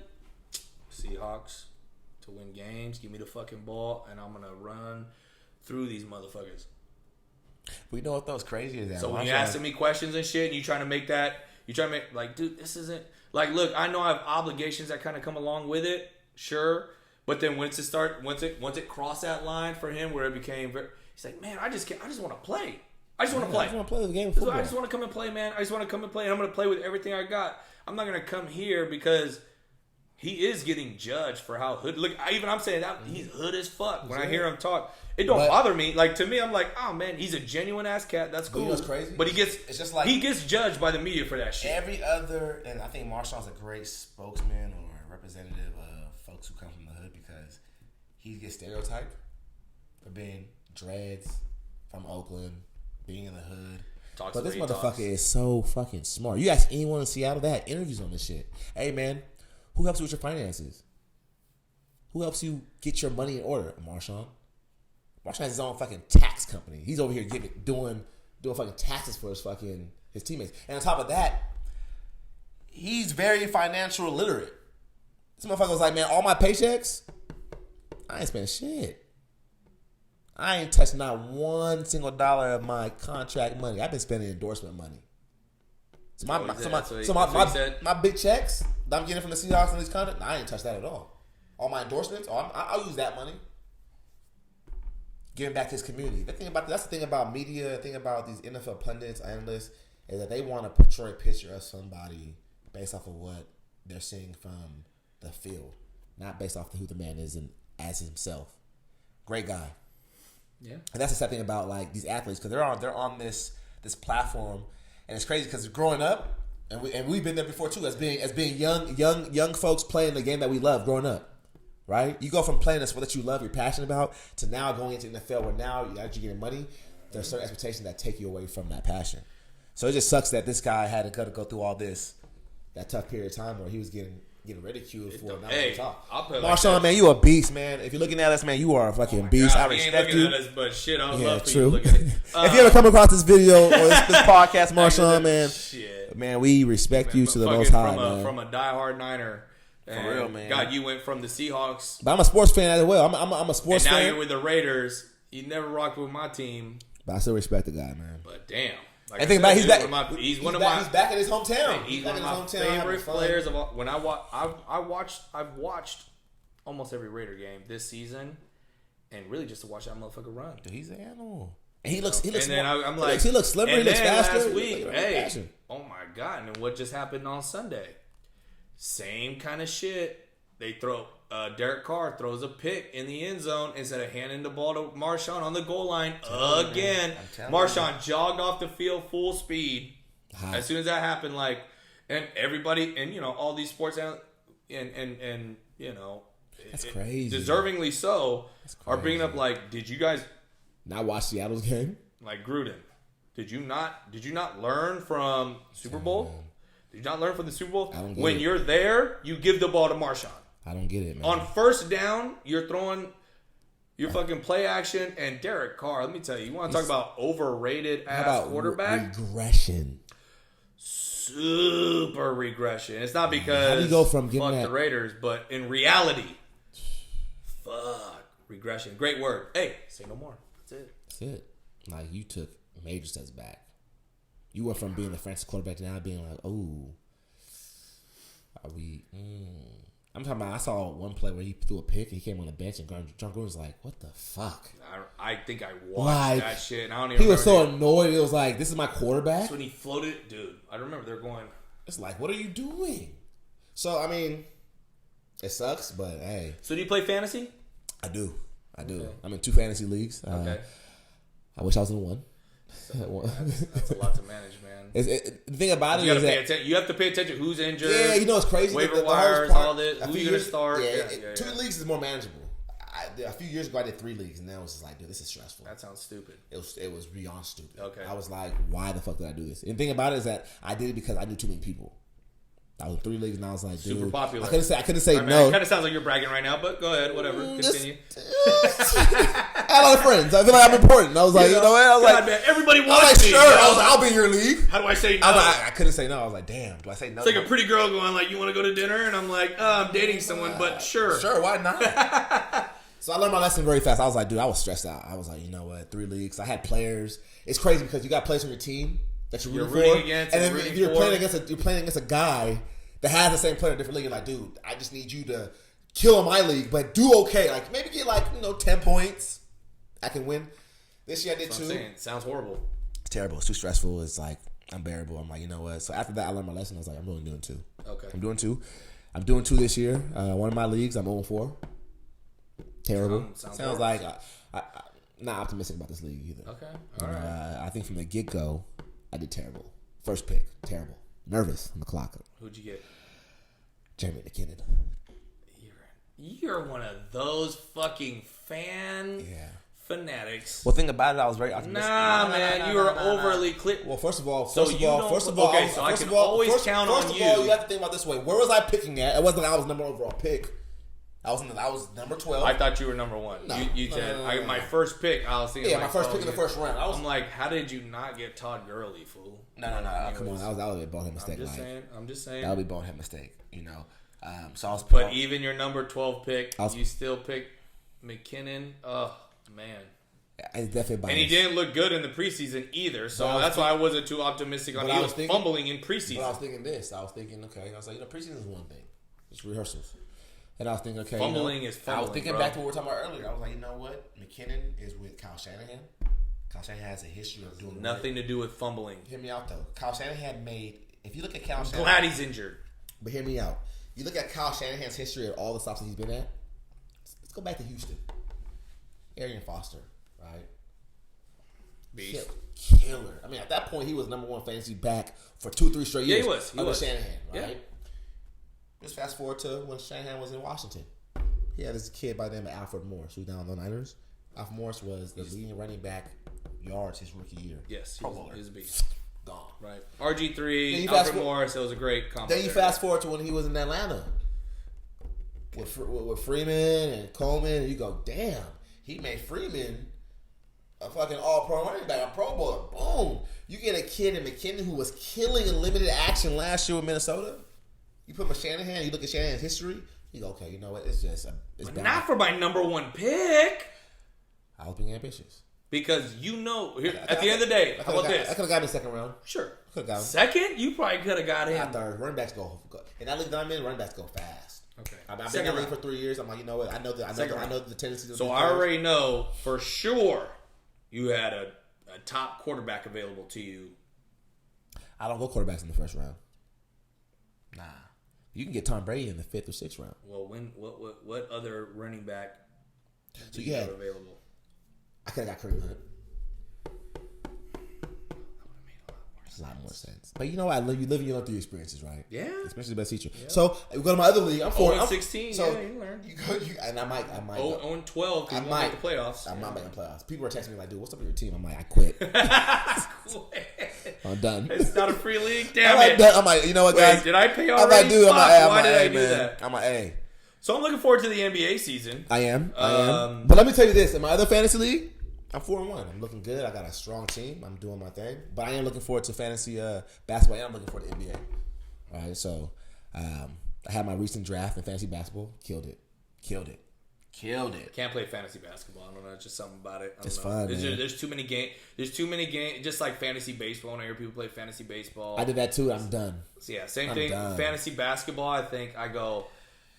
Seahawks to win games. Give me the fucking ball, and I'm gonna run through these motherfuckers. We know what those crazy is. So when you're asking me questions and shit, and you trying to make like, dude, this isn't like. Look, I know I have obligations that kind of come along with it, sure. But then once it crossed that line for him, where it became very, he's like, man, I just want to play. I just want to play. I just want to play the game of football. I just want to come and play, man. I just want to come and play, and I'm going to play with everything I got. I'm not going to come here because he is getting judged for how hood. Look, I'm saying that he's hood as fuck. When I hear him talk, it don't bother me. Like, to me, I'm like, oh man, he's a genuine ass cat. That's cool. You know what's crazy? But it's just like he gets judged by the media for that shit. Every other, and I think Marshawn's a great spokesman or representative of folks who come from the hood because he gets stereotyped for being dreads from Oakland, being in the hood. But this motherfucker is so fucking smart. You ask anyone in Seattle, they had interviews on this shit. Hey man, who helps you with your finances? Who helps you get your money in order? Marshawn. Marshawn has his own fucking tax company. He's over here doing fucking taxes for his teammates. And on top of that, he's very financial literate. This motherfucker was like, man, all my paychecks, I ain't spending shit. I ain't touched not one single dollar of my contract money. I've been spending endorsement money. So my big checks that I'm getting from the Seahawks and these contracts, I ain't touched that at all. All my endorsements, I'll use that money. Giving back to his community. That's the thing about media, the thing about these NFL pundits, analysts, is that they want to portray a picture of somebody based off of what they're seeing from the field, not based off of who the man is and as himself. Great guy. Yeah. And that's the sad thing about like these athletes because they're on this platform, and it's crazy because growing up, and we've been there before too, as being young folks playing the game that we love growing up. Right? You go from playing this what you love, you're passionate about, to now going into the NFL where now you're actually getting money. There's certain expectations that take you away from that passion. So it just sucks that this guy had to go through all that tough period of time where he was getting ridiculed for not letting talk. Marshawn, like man, you a beast, man. If you're looking at us, man, you are a fucking beast. God, I respect you. At us, but shit, I yeah, love true. for you to look at if you ever come across this video or this podcast, Marshawn, man, shit. Man, we respect you to the most high, man. From a diehard Niner. For real, man. God, you went from the Seahawks. But I'm a sports fan as well. I'm a sports fan. And now you're with the Raiders. You never rocked with my team. But I still respect the guy, man. But damn. Like and think about he's back. He's back in his hometown. He's one of my favorite players of all. When I've watched almost every Raider game this season, and really just to watch that motherfucker run. Dude, he's an animal. And he looks. And then I'm like, he looks slimmer. He looks faster. Last week, hey, oh my god! And then what just happened on Sunday? Same kind of shit. They throw Derek Carr throws a pick in the end zone instead of handing the ball to Marshawn on the goal line again. Marshawn jogged off the field full speed. As soon as that happened, like, and everybody, and you know, all these sports and you know, that's crazy. Deservingly so, are bringing up like, did you guys not watch Seattle's game? Like Gruden, did you not learn from Super Bowl? Did you not learn from the Super Bowl? When you're there, you give the ball to Marshawn. I don't get it, man. On first down, you're throwing your fucking play action, and Derek Carr, let me tell you, you want to talk about overrated ass quarterback? Regression. super regression. It's not because how do you go from getting fuck that? the Raiders, but in reality, fuck regression. Great word. Hey, say no more. That's it. That's it. Like, you took major steps back. You went from being the Francis quarterback to now being like, oh, are we? I'm talking about. I saw one play where he threw a pick and he came on the bench and John Gruden was like, "What the fuck?" I think I watched that shit. And I don't even. He was so annoyed. It was like, "This is my quarterback." That's when he floated, dude. I remember they're going. It's like, what are you doing? So I mean, it sucks, but hey. So do you play fantasy? I do. Okay. I'm in 2 fantasy leagues. Okay. I wish I was in one. That's a lot to manage, man. The thing about it You is gotta pay that attention. You have to pay attention. Who's injured? yeah, you know it's crazy. Waiver the wires, part, all this. Who you gonna start? Yeah, 2 leagues is more manageable. A few years ago, I did 3 leagues, and then I was just like, dude, this is stressful. That sounds stupid. It was beyond stupid. Okay. I was like, why the fuck did I do this? And the thing about it is that I did it because I knew too many people. I was in 3 leagues, and I was like, dude, super popular. I couldn't say I mean, no. It kind of sounds like you're bragging right now, but go ahead, whatever. Continue. I had a lot of friends. I feel like I'm important. I was like, you know what? I was God, like, man, everybody I was wants like, me. sure. I was like, I'll be in your league. How do I say no? I was like, I couldn't say no. I was like, damn. Do I say no? It's like a pretty girl going like, you want to go to dinner? And I'm like, I'm dating someone, but sure. Sure, why not? So I learned my lesson very fast. I was like, dude, I was stressed out. I was like, you know what? 3 leagues. I had players. It's crazy because you got players on your team that you're rooting for, against, and then you're playing against a guy that has the same player in a different league. You're like, dude, I just need you to kill in my league, but do okay. Like maybe get 10 points. I can win. This year I did 2. It sounds horrible. It's terrible. It's too stressful. It's like unbearable. I'm like, you know what? So after that, I learned my lesson. I was like, I'm really doing 2. Okay. I'm doing 2. I'm doing 2 this year. One of my leagues, I'm 0-4. Terrible. Sounds like I'm not optimistic about this league either. Okay. All right. I think from the get-go, I did terrible. First pick, terrible. Nervous on the clock. Who'd you get? Jeremy McKinnon. You're one of those fucking fanatics. Well, thing about it, I was very optimistic. Nah, man, you were overly clear. Well, first of all, so you have to think about it this way. Where was I picking at? It wasn't like I was number overall pick. I was number 12. I thought you were number 1. No. You said my first pick. I was thinking, yeah, my first pick in the first round. I'm like, how did you not get Todd Gurley, fool? No. Come on, that would be a bonehead mistake. I'm just saying. That would be a bonehead mistake. You know. So I was. But even your number 12 pick, you still picked McKinnon. Oh man. It's definitely biased. And he didn't look good in the preseason either, so that's why I wasn't too optimistic on him. He was fumbling in preseason. But I was thinking this. I was thinking, okay. I was like, preseason is one thing. It's rehearsals. And I was thinking, okay. Fumbling is fumbling, I was thinking back to what we were talking about earlier. I was like, you know what? McKinnon is with Kyle Shanahan. Kyle Shanahan has a history of doing nothing to do with fumbling. Hear me out, though. Kyle Shanahan made... If you look at Kyle Shanahan... Glad he's injured. But hear me out. You look at Kyle Shanahan's history of all the stops that he's been at. Let's go back to Houston. Arian Foster, right? Beast. Killer. I mean, at that point, he was number 1 fantasy back for 2-3 straight years. He was. Shanahan, right? Yeah. Just fast forward to when Shanahan was in Washington. He had this kid by the name of Alfred Morris, who's down on the Niners. Alfred Morris was the leading running back yards his rookie year. Yes, he was a beast. Gone. Right. RG3, Alfred Morris, it was a great combo. Then you fast forward to when he was in Atlanta. With Freeman and Coleman, and you go, damn, he made Freeman a fucking all-pro running back, a Pro Bowler. Boom. You get a kid in McKinnon who was killing in limited action last year with Minnesota. You put him in Shanahan, you look at Shanahan's history, you go, okay, you know what? It's bad. Not for my number 1 pick. I was being ambitious. Because at the end of the day, how about this? I could have got him in the second round. Sure. Could have got him. Second? You probably could have got him. Not third. Running backs go. In that league that I'm in, running backs go fast. Okay. I've been in the league for 3 years. I'm like, you know what? I know the tendencies of So I already know for sure you had a top quarterback available to you. I don't go quarterbacks in the first round. Nah. You can get Tom Brady in the 5th or 6th round. Well, what other running back do you have available? I could have got Kareem Hunt. A lot more sense. But you know what? You live and you learn through your experiences, right? Yeah. Especially the best teacher. Yeah. So we go to my other league. I'm 4-16. So yeah, you learn. And I might. 0-12. I might make the playoffs. I might make the playoffs. People are texting me like, "Dude, what's up with your team?" I'm like, "I quit. I'm done. It's not a free league. Damn it. I'm like, you know what, guys? Wait, did I pay already? I'm like, dude. Why did I do that? I'm like, hey. So I'm looking forward to the NBA season. I am. But let me tell you this: in my other fantasy league, I'm 4-1. I'm looking good. I got a strong team. I'm doing my thing. But I am looking forward to fantasy basketball. And I'm looking forward to NBA. All right, so I had my recent draft in fantasy basketball. Killed it. Can't play fantasy basketball. I don't know. It's just something about it. It's fun, man. There's too many games. There's too many games. Just like fantasy baseball. When I hear people play fantasy baseball. I did that too. I'm done. So yeah, same thing. Done. Fantasy basketball, I think I go.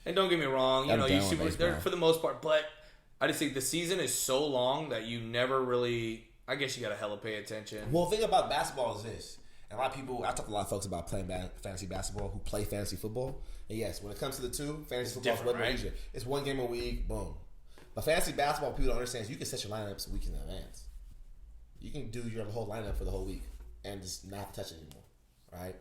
And don't get me wrong. They're for the most part. But I just think the season is so long that you never really. I guess you got to hella pay attention. Well, the thing about basketball is this. And a lot of people, I talk to a lot of folks about playing fantasy basketball who play fantasy football. And yes, when it comes to the two, fantasy football is way more easier. It's one game a week, boom. But fantasy basketball, people don't understand is you can set your lineups a week in advance. You can do your whole lineup for the whole week and just not have to touch it anymore, right?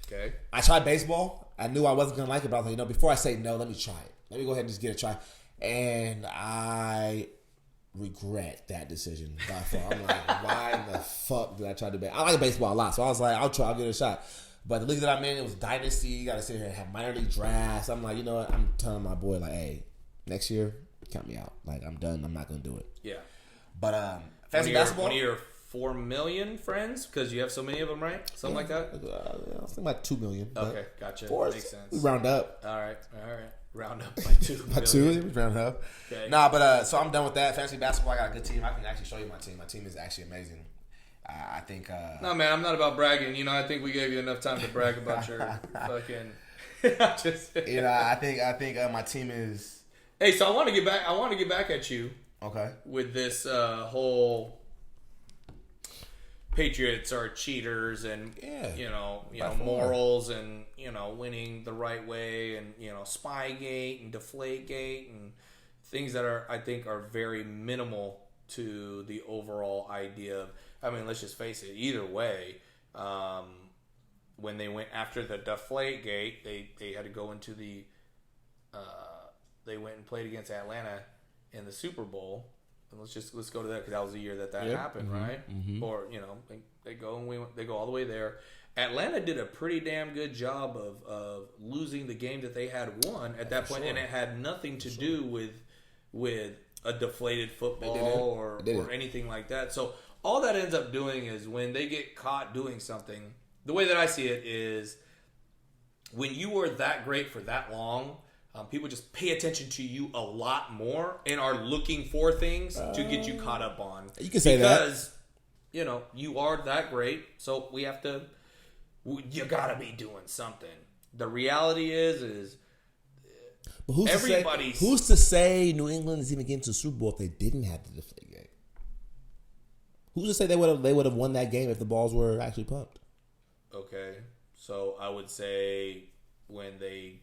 Okay. I tried baseball. I knew I wasn't going to like it, but I was like, before I say no, let me try it. Let me go ahead and just get a try. And I regret that decision by far. I'm like, why in the fuck did I try to bet? I like baseball a lot, so I was like, I'll give it a shot. But the league that I'm in, it was dynasty. You got to sit here and have minor league drafts. I'm like, you know what? I'm telling my boy, like, hey, next year, count me out. Like, I'm done. I'm not going to do it. Yeah. But fantasy basketball. One of your 4 million friends, because you have so many of them, right? Something like that? I was thinking like 2 million. Okay, gotcha. Makes sense. We round up. All right. Round up by 2 by 2, round up. Okay. Nah, but so I'm done with that. Fantasy basketball, I got a good team. I can actually show you my team. My team is actually amazing. I think. No, man, I'm not about bragging. I think we gave you enough time to brag about your fucking. I think my team is. Hey, so I want to get back at you. Okay. With this whole Patriots are cheaters and morals and winning the right way and Spygate and Deflategate and things that I think are very minimal to the overall idea of. I mean, let's just face it. Either way, when they went after the Deflategate, they had to go into the. They went and played against Atlanta in the Super Bowl. And let's go to that because that was the year that happened, right? Mm-hmm. Or they go all the way there. Atlanta did a pretty damn good job of losing the game that they had won at that point, and it had nothing to do with a deflated football or anything like that. So all that ends up doing is when they get caught doing something. The way that I see it is when you were that great for that long. People just pay attention to you a lot more and are looking for things to get you caught up on. You can say that. Because, you are that great, so you got to be doing something. The reality is but who's to say New England is even getting to the Super Bowl if they didn't have the deflate game? Who's to say they would have won that game if the balls were actually pumped? Okay, so I would say when they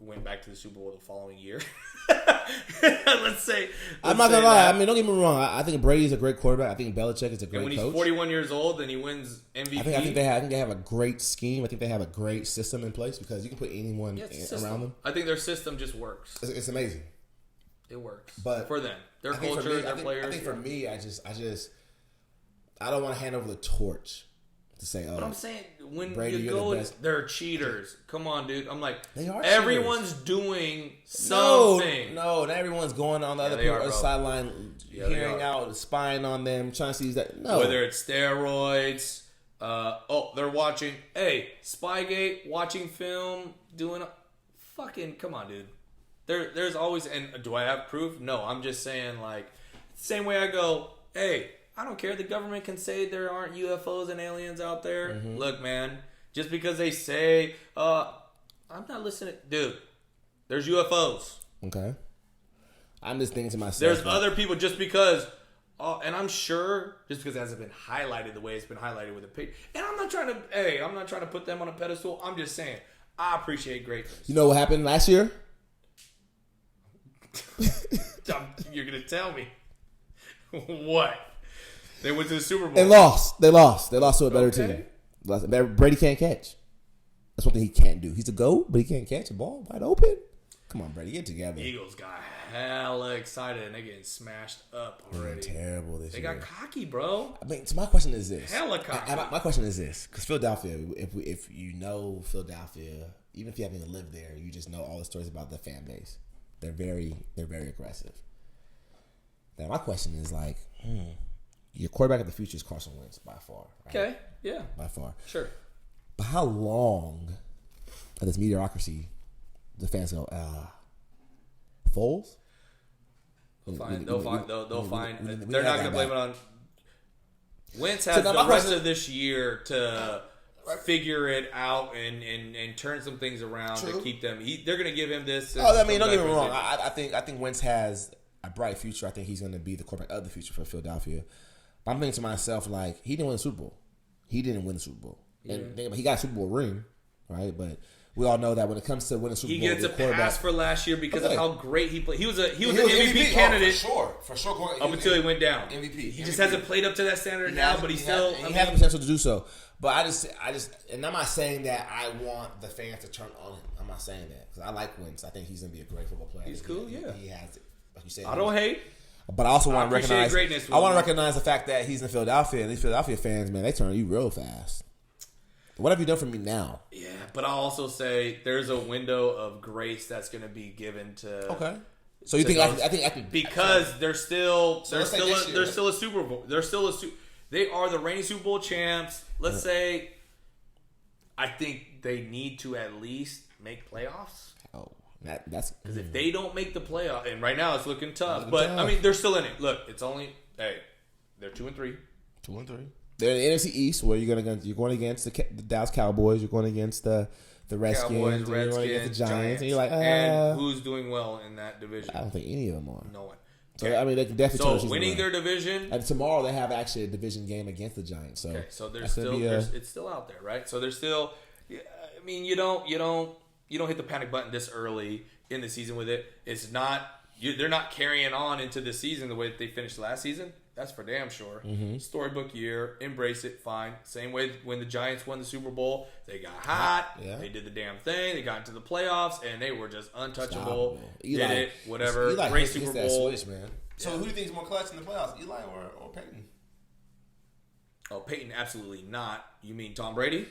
went back to the Super Bowl the following year. Let's say. I'm not gonna lie. I mean, don't get me wrong. I think Brady's a great quarterback. I think Belichick is a great coach. And when he's 41 years old and he wins MVP. I think they have a great scheme. I think they have a great system in place because you can put anyone around them. I think their system just works. It's amazing. It works, but for them, their culture, their players. I think for me, I don't want to hand over the torch. To say, but I'm saying when Brady, you go, they're cheaters. Come on, dude. I'm like, they are. Everyone's doing something. No, not everyone's going on the other people's sideline, hearing out, spying on them, trying to see that. No, whether it's steroids. They're watching. Hey, Spygate, watching film, doing. Fucking come on, dude. There's always. And do I have proof? No, I'm just saying like, same way I go. Hey. I don't care. The government can say there aren't UFOs and aliens out there. Mm-hmm. Look, man, just because they say, I'm not listening. Dude, there's UFOs. Okay. I'm just thinking to myself. There's other people just because, and I'm sure just because it hasn't been highlighted the way it's been highlighted with a pig. And I'm not trying to put them on a pedestal. I'm just saying, I appreciate greatness. You know what happened last year? You're going to tell me. What? They went to the Super Bowl. They lost. They lost to a better team. Brady can't catch. That's one thing he can't do. He's a GOAT, but he can't catch a ball wide open. Come on, Brady, get together. Eagles got hella excited and they're getting smashed up already. They're terrible this year. They got cocky, bro. I mean, so my question is this. Hella cocky. My question is this. Because Philadelphia, if you know Philadelphia, even if you haven't lived there, you just know all the stories about the fan base. They're very aggressive. Now, my question is like, your quarterback of the future is Carson Wentz by far. Right? Okay, yeah. By far. Sure. But how long of this mediocrity the fans go, Foles? They'll find. They're not going to blame it on. Wentz has the rest of this year to figure it out and turn some things around to keep them. They're going to give him this. Don't get me wrong. I think Wentz has a bright future. I think he's going to be the quarterback of the future for Philadelphia. But I'm thinking to myself, like, he didn't win the Super Bowl. He didn't win the Super Bowl. Yeah. And he got a Super Bowl ring, right? But we all know that when it comes to winning Super Bowl, he gets a pass for last year because of how great he played. He was an MVP candidate for sure. Up until he went down. MVP. He just hasn't played up to that standard now, but he has the potential to do so. But I just, and I'm not saying that I want the fans to turn on him. I'm not saying that because I like Wentz. I think he's going to be a great football player. He's cool, yeah. He has it. Like you said, I don't hate. But I also want to recognize. I want to recognize the fact that he's in Philadelphia, and these Philadelphia fans, man, they turn on you real fast. What have you done for me now? Yeah, but I'll also say there's a window of grace that's going to be given to. Okay. So you think I think because they're still a Super Bowl. They are the reigning Super Bowl champs. Let's say I think they need to at least make playoffs. Oh, that's because if they don't make the playoff, and right now it's looking tough, but I mean they're still in it. Look, it's only they're 2-3. 2-3. They're in the NFC East, where you're going against the Dallas Cowboys. You're going against the Redskins. Cowboys, you're going against the Giants. And you're like, and who's doing well in that division? I don't think any of them are. No one. So, I mean, they can definitely. So winning their division, and tomorrow they have actually a division game against the Giants. So there's still it's still out there, right? So there's still. I mean, you don't hit the panic button this early in the season with it. It's not. They're not carrying on into the season the way that they finished last season. That's for damn sure. Mm-hmm. Storybook year. Embrace it. Fine. Same way when the Giants won the Super Bowl. They got hot. Yeah. They did the damn thing. They got into the playoffs, and they were just untouchable. Eli, did it. Whatever. Eli great Super Bowl. Switch, man. So who do you think is more clutch in the playoffs, Eli or Peyton? Oh, Peyton, absolutely not. You mean Tom Brady?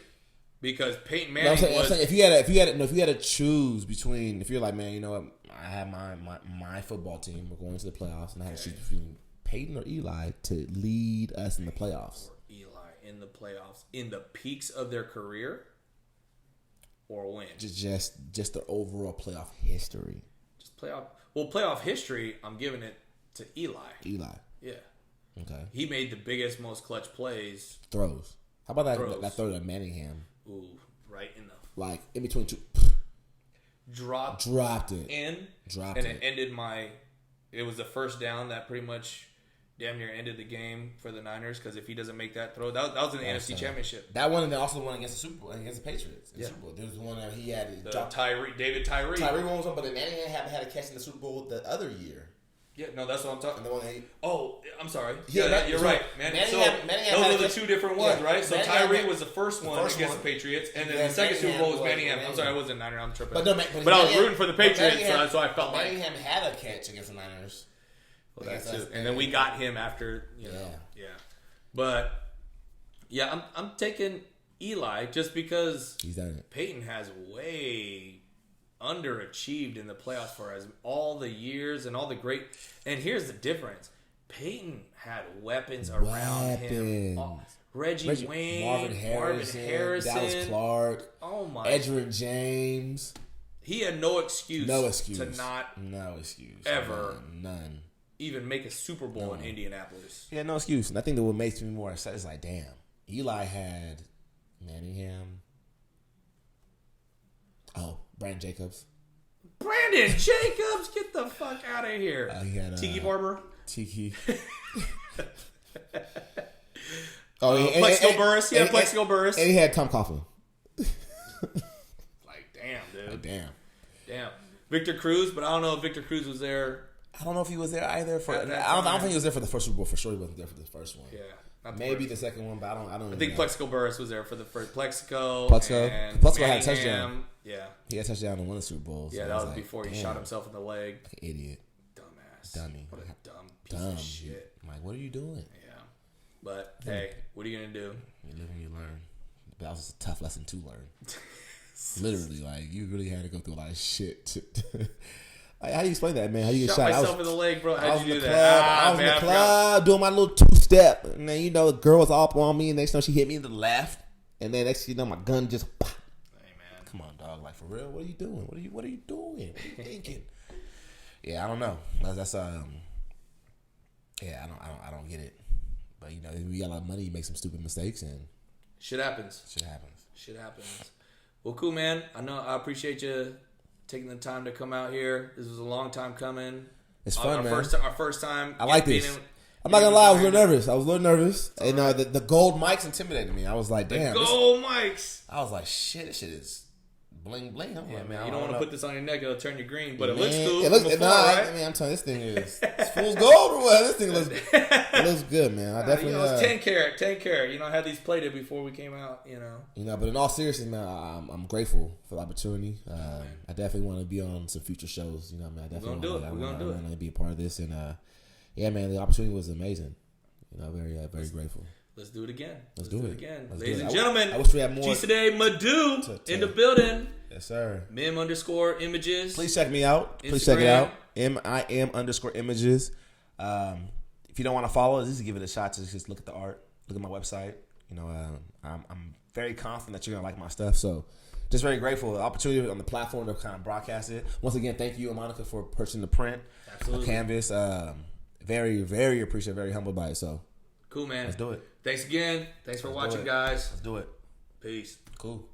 Because Peyton Manning I'm saying if you had to choose between, if you're like, man, you know what, I have my football team, we're going to the playoffs, and I had to choose between Peyton or Eli to lead us in the playoffs. Or Eli in the playoffs in the peaks of their career, or when? Just the overall playoff history. Just playoff history. I'm giving it to Eli. Yeah. Okay. He made the biggest, most clutch plays. Throws. How about that throw to Manningham? Ooh, right in the in between two. Dropped it. It ended it was the first down that pretty much damn near ended the game for the Niners, because if he doesn't make that throw, that was in the NFC Championship. That one, and also the one against the Super Bowl, against the Patriots. In the Super Bowl. There was one that he had David Tyree. Tyree was one, but then Manningham had a catch in the Super Bowl the other year. Yeah, no, that's what I'm talking about. I'm sorry. Yeah, you're right, man. Manningham those are the two different ones, right? So Tyree was the first one against the Patriots, and then the second Super Bowl was Manningham. I'm sorry, I wasn't Niner. I'm tripping. But I was rooting for the Patriots, so I felt like Manningham had a catch against the Niners. Well, that's it. And then we got him after, Yeah. But yeah, I'm taking Eli just because he's done it. Peyton has way underachieved in the playoffs for all the years and all the great. And here's the difference: Peyton had weapons around him. Reggie Wayne, Marvin Harrison, Dallas Clark, Edgerrin James. He had no excuse to not ever none even make a Super Bowl in Indianapolis. He had no excuse. And I think that what makes me more excited is like, damn, Eli had Manningham. Brandon Jacobs. Get the fuck out of here. He had Tiki Barber. Tiki. Plexico Burris. Yeah, Plexico Burris. And he had Tom Coughlin. Like, damn, dude. Damn. Victor Cruz, but I don't know if Victor Cruz was there. I don't know if he was there either. I don't think he was there for the first Super Bowl. For sure, he wasn't there for the first one. Yeah, maybe the second one, but I don't. I think Plexico Burris was there for the first. Plexico had a touchdown. Yeah, he had a touchdown in one of the Super Bowls. Yeah, that was before he shot himself in the leg. Like an idiot, dummy. What a dumb piece of shit. I'm like, what are you doing? Yeah, but hey, what are you gonna do? You live and you learn. But that was a tough lesson to learn. Literally, like you really had to go through a lot of shit. How you explain that, man? How you get shot shot? myself in the leg, bro. How'd you do that? I was in the club doing my little 2-step, and then the girl was up on me, and next thing she hit me in the left, and then next my gun just. Pop. Hey man, come on, dog. Like for real, what are you doing? What are you doing? What are you thinking? Yeah, I don't know. That's yeah, I don't get it. But we got a lot of money, you make some stupid mistakes, and shit happens. Shit happens. Well, cool, man. I appreciate you taking the time to come out here. This was a long time coming. It's fun, man. Our first time. I like this. I'm not gonna lie, I was a little nervous. And the gold mics intimidated me. I was like, damn. The gold mics. I was like, shit, this shit is bling bling. I'm like, man, you don't want to put this on your neck; it'll turn you green. But it looks cool. It looks, right? I mean, I'm telling you, this thing is it's fool's gold or what? This thing looks good, man. I definitely. It's 10 karat. I had these plated before we came out. But in all seriousness, man, I'm grateful for the opportunity. I definitely want to be on some future shows. I definitely want to be a part of this, and yeah, man, the opportunity was amazing. Very very grateful. Let's do it again. Let's do it again. Ladies and gentlemen, I wish we had more. Kachiside Madu in the building. Yes, sir. Mim_images. Please check me out. Please check it out. MIM_images. If you don't want to follow, just give it a shot. Just look at the art. Look at my website. I'm very confident that you're going to like my stuff. So just very grateful. The opportunity on the platform to kind of broadcast it. Once again, thank you, Monica, for purchasing the print. Absolutely. Canvas. Very, very appreciative. Very humbled by it. So cool, man. Let's do it. Thanks again. Thanks for watching, guys. Let's do it. Peace. Cool.